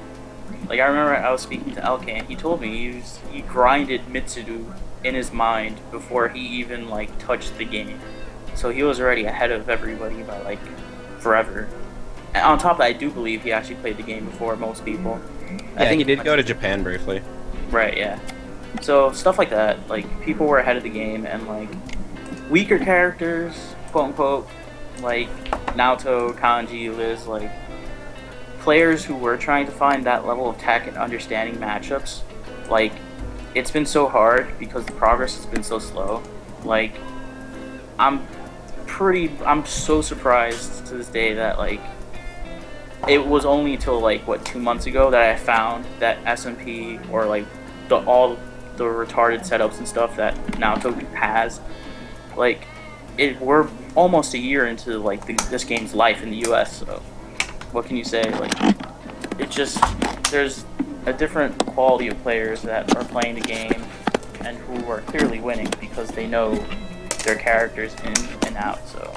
Like, I remember I was speaking to LK, and he told me he grinded Mitsudo in his mind before he even, like, touched the game. So he was already ahead of everybody by, like, forever. And on top of that, I do believe he actually played the game before most people. Yeah, I think he did go to Japan briefly. Right, yeah. So, stuff like that, like, people were ahead of the game, and, like, weaker characters, quote-unquote, like Naoto, Kanji, Liz, like, players who were trying to find that level of tech and understanding matchups, like, it's been so hard because the progress has been so slow. Like, I'm so surprised to this day that, like, it was only until, like, 2 months ago that I found that SMP, or, like, all the retarded setups and stuff that Naoto has, like, we're almost a year into, like, this game's life in the US, so what can you say? Like, there's a different quality of players that are playing the game and who are clearly winning because they know their characters in and out, so.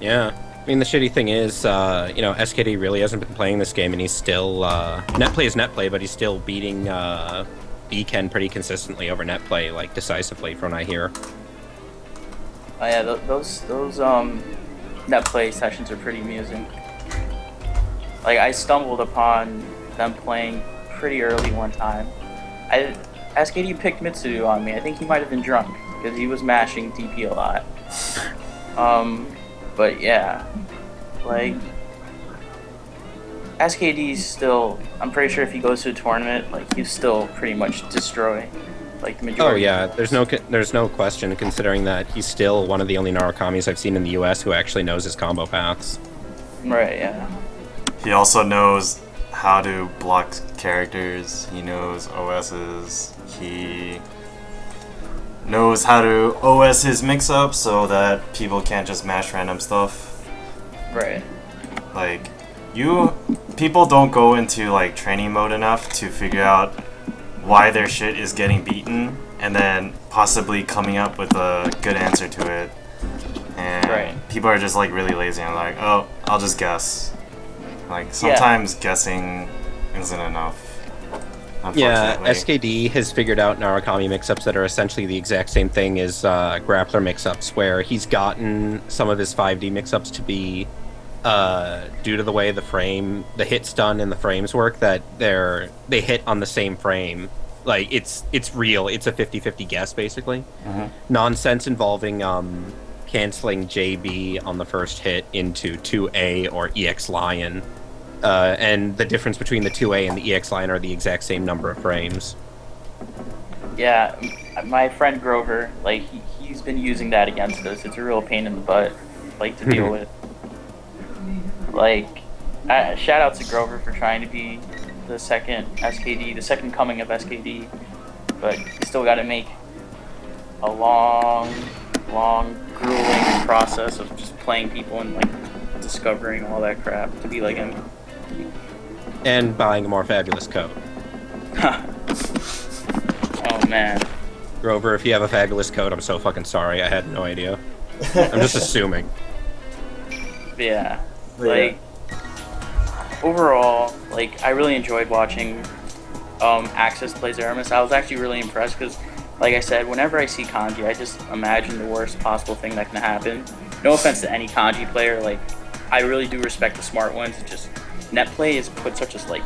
Yeah. I mean, the shitty thing is, SKD really hasn't been playing this game, and he's still, netplay is netplay, but he's still beating, Bken pretty consistently over netplay, like, decisively, from what I hear. Oh yeah, those netplay sessions are pretty amusing. Like, I stumbled upon them playing pretty early one time. SKD picked Mitsudo on me. I think he might have been drunk, because he was mashing DP a lot. But yeah, like, SKD's still, I'm pretty sure if he goes to a tournament, like, he's still pretty much destroy, like, the majority. Oh yeah, there's no question, considering that he's still one of the only Narukamis I've seen in the US who actually knows his combo paths. Right, yeah. He also knows how to block characters. He knows OSs. He knows how to OS his mix-up so that people can't just mash random stuff. Right. Like, people don't go into like training mode enough to figure out why their shit is getting beaten and then possibly coming up with a good answer to it. And people are just like really lazy and like, oh, I'll just guess. Like sometimes guessing isn't enough. Yeah, SKD has figured out Narukami mix-ups that are essentially the exact same thing as grappler mix-ups, where he's gotten some of his 5D mix-ups to be, due to the way the hit's done and the frames work, that they hit on the same frame. Like, it's real. It's a 50-50 guess, basically. Nonsense involving canceling JB on the first hit into 2A or EX Lion. And the difference between the 2A and the EX line are the exact same number of frames. Yeah, my friend Grover, like, he's been using that against us. It's a real pain in the butt, like, to deal with. Like, shout out to Grover for trying to be the second SKD, the second coming of SKD, but you still got to make a long, grueling process of just playing people and, like, discovering all that crap to be like him. And buying a more fabulous coat. Oh man. Grover, if you have a fabulous coat, I'm so fucking sorry. I had no idea. I'm just assuming. Yeah. Like, overall, like, I really enjoyed watching Axis play Zeromus. I was actually really impressed because, like I said, whenever I see kanji, I just imagine the worst possible thing that can happen. No offense to any kanji player, like, I really do respect the smart ones. It's just Netplay has put such a like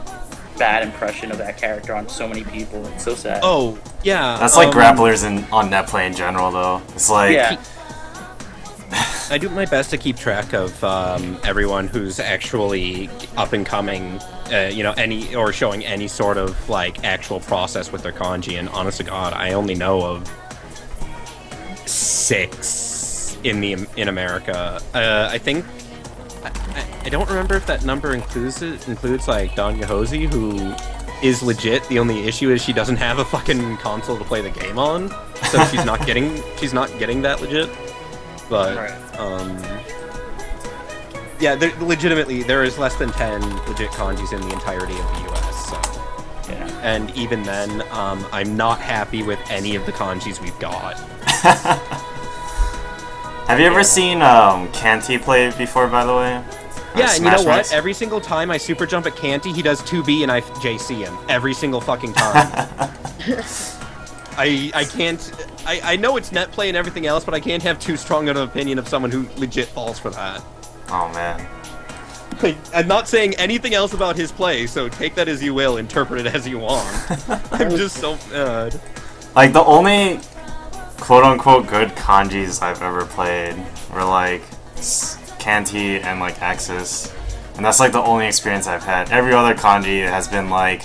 bad impression of that character on so many people. It's so sad. Oh yeah, that's like grapplers on Netplay in general, though. It's like I do my best to keep track of everyone who's actually up and coming, any or showing any sort of like actual process with their kanji. And honest to God, I only know of 6 in America. I think. I don't remember if that number includes like Don Yahosi, who is legit. The only issue is she doesn't have a fucking console to play the game on, so she's not getting that legit. But yeah, legitimately there is less than 10 legit kanjis in the entirety of the U.S. So yeah, and even then, I'm not happy with any of the kanjis we've got. Have you ever seen Kanti play before, by the way? Yeah, and you know what? Every single time I super jump at Kanti, he does 2B and I JC him. Every single fucking time. I can't... I know it's net play and everything else, but I can't have too strong of an opinion of someone who legit falls for that. Oh, man. Like, I'm not saying anything else about his play, so take that as you will, interpret it as you want. I'm just so mad. Like, the only quote-unquote good kanjis I've ever played were, like, Kanti and, like, Axis. And that's, like, the only experience I've had. Every other kanji has been like,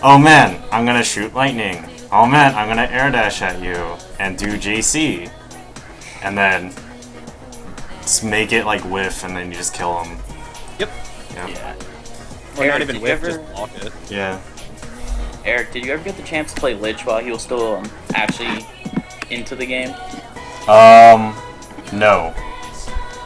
oh man, I'm gonna shoot lightning. Oh man, I'm gonna air dash at you and do JC. And then just make it, like, whiff and then you just kill them. Yep. Yeah. Or not even whiff, just block it. Yeah. Eric, did you ever get the chance to play Lich while he was still actually into the game? No.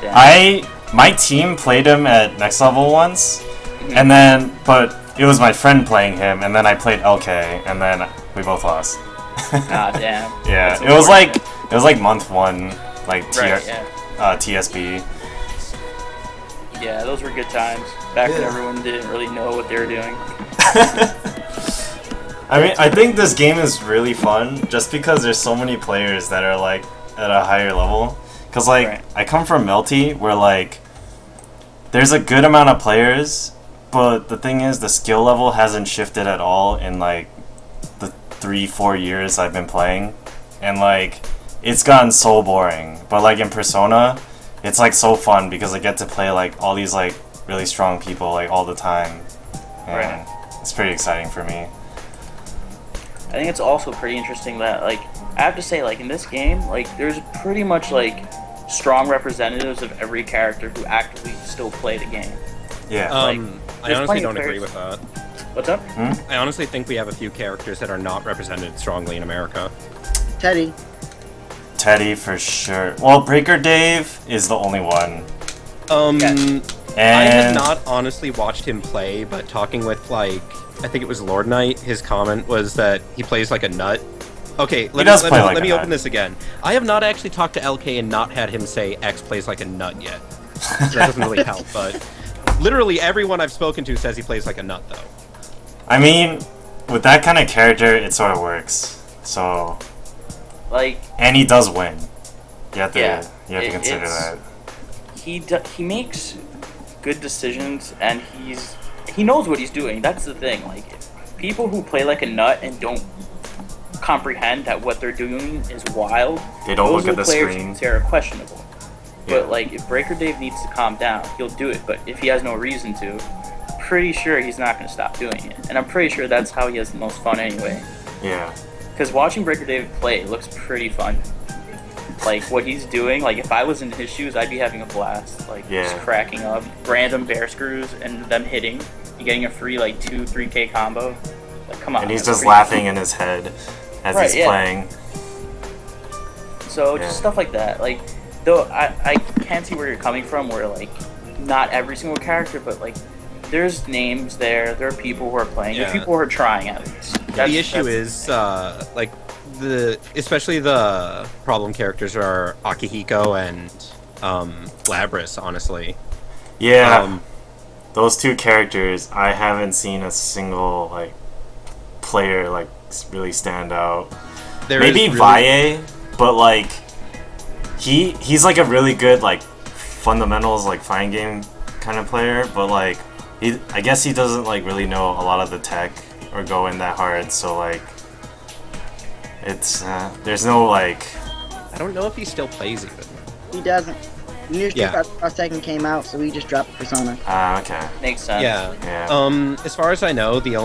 Damn. My team played him at next level once, and then, but it was my friend playing him, and then I played LK, and then we both lost. Ah, damn. Yeah, it was like month 1, like TSB. Yeah, those were good times. Back when everyone didn't really know what they were doing. I mean, I think this game is really fun just because there's so many players that are like at a higher level. Cause like I come from Melty, where like there's a good amount of players, but the thing is the skill level hasn't shifted at all in like the 3-4 years I've been playing, and like it's gotten so boring. But like in Persona, it's like so fun because I get to play like all these like really strong people like all the time, and it's pretty exciting for me. I think it's also pretty interesting that, like, I have to say, like, in this game, like, there's pretty much, like, strong representatives of every character who actively still play the game. Yeah. I honestly don't agree with that. What's up? I honestly think we have a few characters that are not represented strongly in America. Teddy. Teddy for sure. Well, Breaker Dave is the only one. I And have not honestly watched him play, but talking with, like, I think it was Lord Knight, his comment was that he plays like a nut. Okay, let me open this again. I have not actually talked to LK and not had him say X plays like a nut yet. So that doesn't really help, but literally everyone I've spoken to says he plays like a nut, though. I mean, with that kind of character, it sort of works. So, Like, and he does win. You have to, you have to it- consider it's- that. he makes good decisions, and he knows what he's doing. That's the thing. Like, people who play like a nut and don't comprehend that what they're doing is wild, They don't those look at are the players screen. who are questionable. Yeah. But like, if Breaker Dave needs to calm down, he'll do it. But if he has no reason to, pretty sure he's not going to stop doing it. And I'm pretty sure that's how he has the most fun anyway. Yeah. Because watching Breaker Dave play looks pretty fun. Like, what he's doing, like, if I was in his shoes, I'd be having a blast. Like, just cracking up. Random bear screws and them hitting. You getting a free, like, 2-3K combo. Like, come on. And he's that's just pretty laughing in his head as he's playing. So, just stuff like that. Like, though, I can see where you're coming from, where, like, not every single character, but, like, there's names there. There are people who are playing. There are people who are trying, at least. The issue is, like, especially the problem characters are Akihiko and Labris, honestly. Yeah. Those two characters, I haven't seen a single, like, player, like, really stand out. Maybe Valle, but, like, he's, like, a really good, like, fundamentals, like, fine game kind of player, but, like, I guess he doesn't, like, really know a lot of the tech or go in that hard, so, like, it's, there's no, like... I don't know if he still plays even. He doesn't. New Street Fighter Cross Tekken came out, so we just dropped Persona. Okay. Makes sense. Yeah. As far as I know, the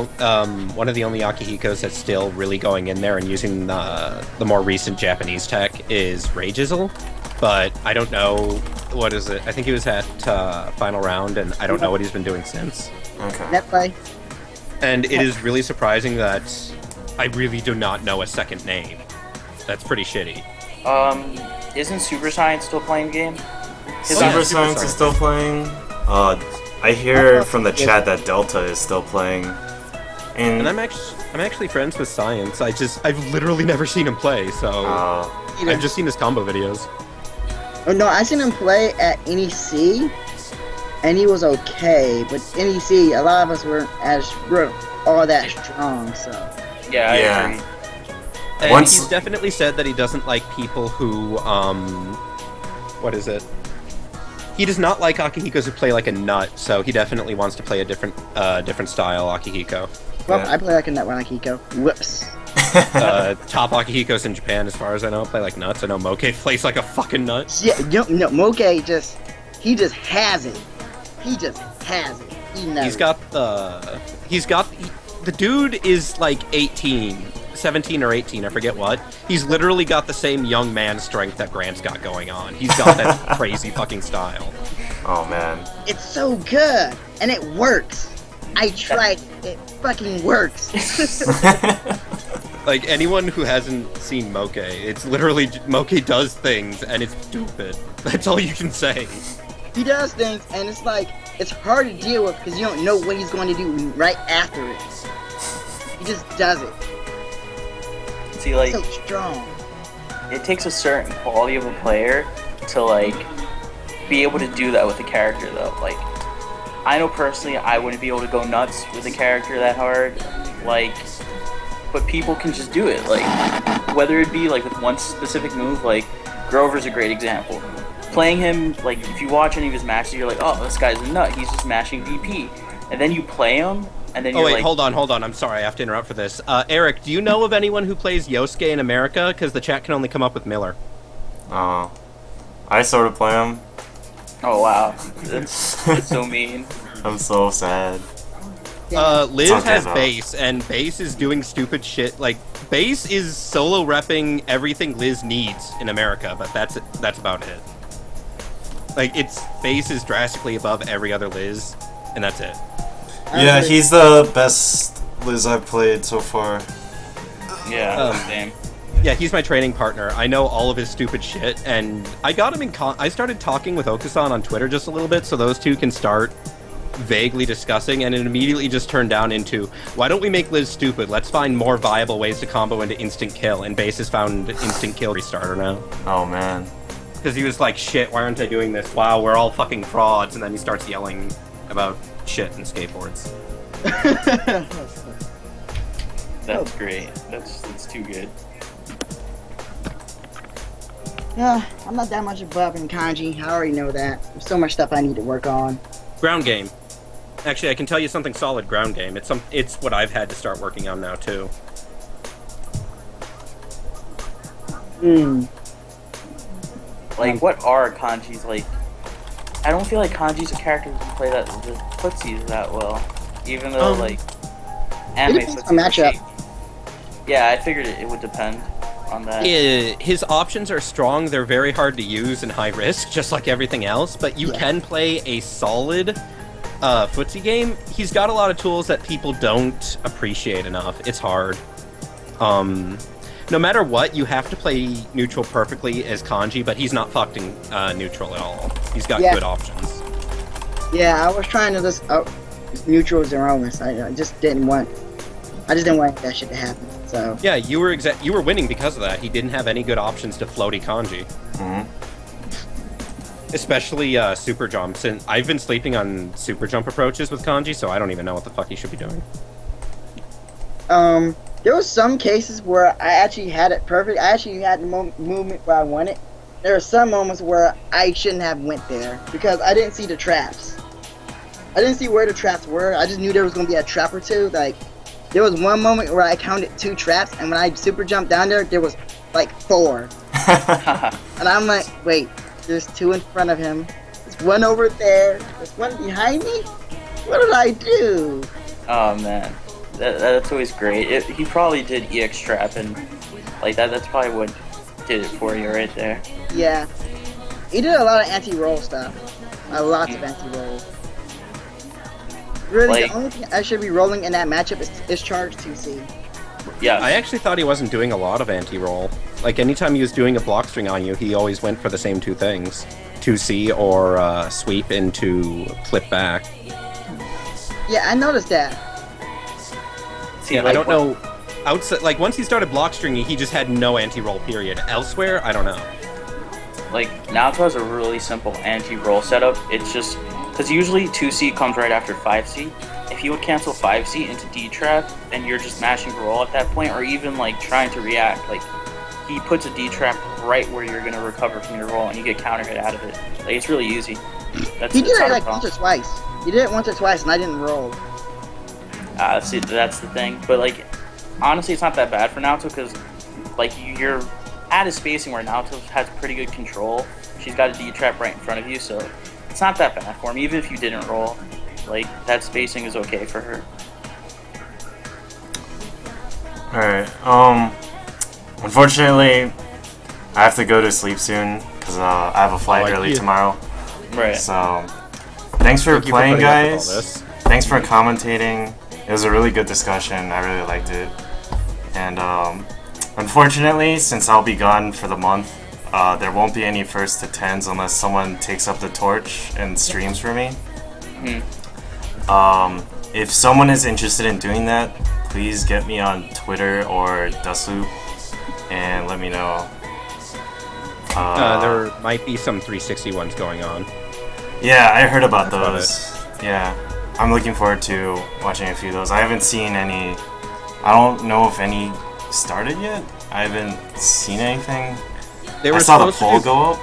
one of the only Akihikos that's still really going in there and using the more recent Japanese tech is Rageisel, but I don't know, what is it? I think he was at Final Round, and I don't know what he's been doing since. Okay. Netplay. And it is really surprising that I really do not know a second name. That's pretty shitty. Isn't Super Science still playing the game? Super Science is still playing. I hear from the chat that Delta is still playing. And I'm actually friends with Science. I've literally never seen him play, so I've just seen his combo videos. Oh no, I seen him play at NEC, and he was okay. But NEC, a lot of us weren't all that strong. So yeah, I agree. And he's definitely said that he doesn't like people who what is it? He does not like Akihikos who play like a nut, so he definitely wants to play a different style Akihiko. Well, I play like a nut when Akihiko. Whoops. Top Akihikos in Japan, as far as I know, play like nuts. I know Moke plays like a fucking nut. Yeah, no, Moke he just has it. He just has it. He knows. The dude is like 17 or 18, I forget what. He's literally got the same young man strength that Grant's got going on. He's got that crazy fucking style. Oh man. It's so good, and it works. I tried. It fucking works. Like, anyone who hasn't seen Moke, it's literally, Moke does things, and it's stupid. That's all you can say. He does things, and it's like, it's hard to deal with because you don't know what he's going to do right after it. He just does it. See, like, so strong. It takes a certain quality of a player to, like, be able to do that with a character, though. Like, I know personally I wouldn't be able to go nuts with a character that hard, like, but people can just do it. Like, whether it be, like, with one specific move, like, Grover's a great example. Playing him, like, if you watch any of his matches, you're like, oh, this guy's a nut, he's just mashing VP. And then you play him, and then you're like... hold on, I'm sorry, I have to interrupt for this. Eric, do you know of anyone who plays Yosuke in America? Because the chat can only come up with Miller. Oh. I sort of play him. Oh, wow. That's so mean. I'm so sad. Liz has Base, and Base is doing stupid shit. Like, Base is solo repping everything Liz needs in America, but that's about it. Like, Base is drastically above every other Liz, and that's it. Yeah, he's the best Liz I've played so far. Yeah, same. Yeah, he's my training partner. I know all of his stupid shit, and I got him in I started talking with Okusan on Twitter just a little bit, so those two can start vaguely discussing, and it immediately just turned down into, why don't we make Liz stupid? Let's find more viable ways to combo into instant kill, and Base has found instant kill restarter now. Oh, man. Because he was like, shit, why aren't I doing this? Wow, we're all fucking frauds, and then he starts yelling about shit and skateboards. That's great. That's too good. Yeah, I'm not that much above in kanji. I already know that. There's so much stuff I need to work on. Ground game. Actually, I can tell you something solid. Ground game. It's what I've had to start working on now too. Like, what are kanjis like? I don't feel like kanji's a character who can play the footsies that well, even though like anime depends footsies on are matchup. shaky. Yeah, I figured it would depend on that. His options are strong. They're very hard to use and high risk, just like everything else. But you can play a solid footsie game. He's got a lot of tools that people don't appreciate enough. It's hard. No matter what, you have to play neutral perfectly as kanji, but he's not fucking neutral at all. He's got good options. Yeah, I was trying to just neutral Zeromus. I just didn't want that shit to happen. So yeah, you were winning because of that. He didn't have any good options to floaty kanji. Especially super jumps. And I've been sleeping on super jump approaches with kanji, so I don't even know what the fuck he should be doing. There was some cases where I actually had it perfect. I actually had the movement where I wanted. There were some moments where I shouldn't have went there because I didn't see the traps. I didn't see where the traps were. I just knew there was going to be a trap or two. Like, there was one moment where I counted 2 traps, and when I super jumped down there was like 4. And I'm like, wait, there's 2 in front of him. There's 1 over there. There's 1 behind me. What did I do? Oh man, that's always great. He probably did EX trap, and like that's probably what did it for you right there. Yeah, he did a lot of anti-roll stuff. Lots of anti-roll. Really, Like, the only thing I should be rolling in that matchup is charge 2C. Yeah, I actually thought he wasn't doing a lot of anti-roll. Like, anytime he was doing a block string on you, he always went for the same 2 things. 2C or sweep into flip back. Yeah, I noticed that. see, Yeah, like, I don't know. Outside, like, once he started block stringing, he just had no anti-roll, period. Elsewhere, I don't know. Like, Naruto has a really simple anti-roll setup. It's just because usually 2C comes right after 5C. If you would cancel 5C into D-trap, and you're just mashing roll at that point, or even like trying to react, like he puts a D-trap right where you're gonna recover from your roll, and you get counter hit out of it. Like, it's really easy. He did it like once or twice. He did it once or twice, and I didn't roll. See, that's the thing. But like, honestly, it's not that bad for Naruto because like you're at a spacing where Naruto has pretty good control. She's got a D-trap right in front of you, so it's not that bad for him. Even if you didn't roll, like that spacing is okay for her. Alright, unfortunately, I have to go to sleep soon because I have a flight early tomorrow. Right. So, thanks for playing, guys. Thanks for commentating. It was a really good discussion. I really liked it. And unfortunately, since I'll be gone for the month, there won't be any 1st to 10s unless someone takes up the torch and streams for me. If someone is interested in doing that, please get me on Twitter or Dasu and let me know. There might be some 360 ones going on. Yeah, I heard about That's those. Yeah, I'm looking forward to watching a few of those. I haven't seen any. I don't know if any started yet. I haven't seen anything. I saw the poll go up.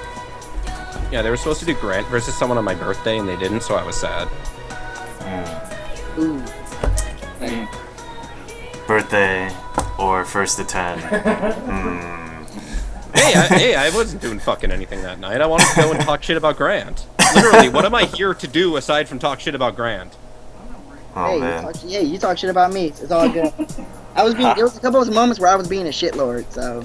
Yeah, they were supposed to do Grant versus someone on my birthday, and they didn't, so I was sad. Ooh. Birthday or 1st to 10. Hey, I wasn't doing fucking anything that night. I wanted to go and talk shit about Grant. Literally, what am I here to do aside from talk shit about Grant? Oh, Hey, man. you talk shit about me. It's all good. There was a couple of moments where I was being a shitlord, so.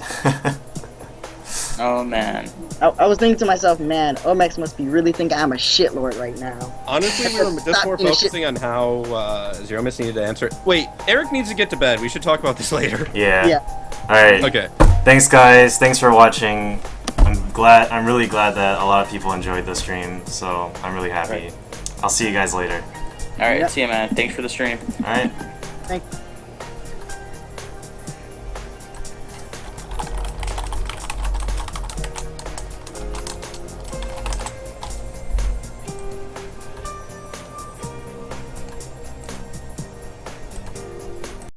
Oh man. I was thinking to myself, man, Omex must be really thinking I'm a shitlord right now. Honestly, we were just more focusing on how Zeromus needed to answer. Wait, Eric needs to get to bed. We should talk about this later. Yeah. Alright. Okay. Thanks, guys. Thanks for watching. I'm really glad that a lot of people enjoyed the stream, so I'm really happy. I'll see you guys later. Alright, Yep. see ya, man. Thanks for the stream. Alright. Thanks.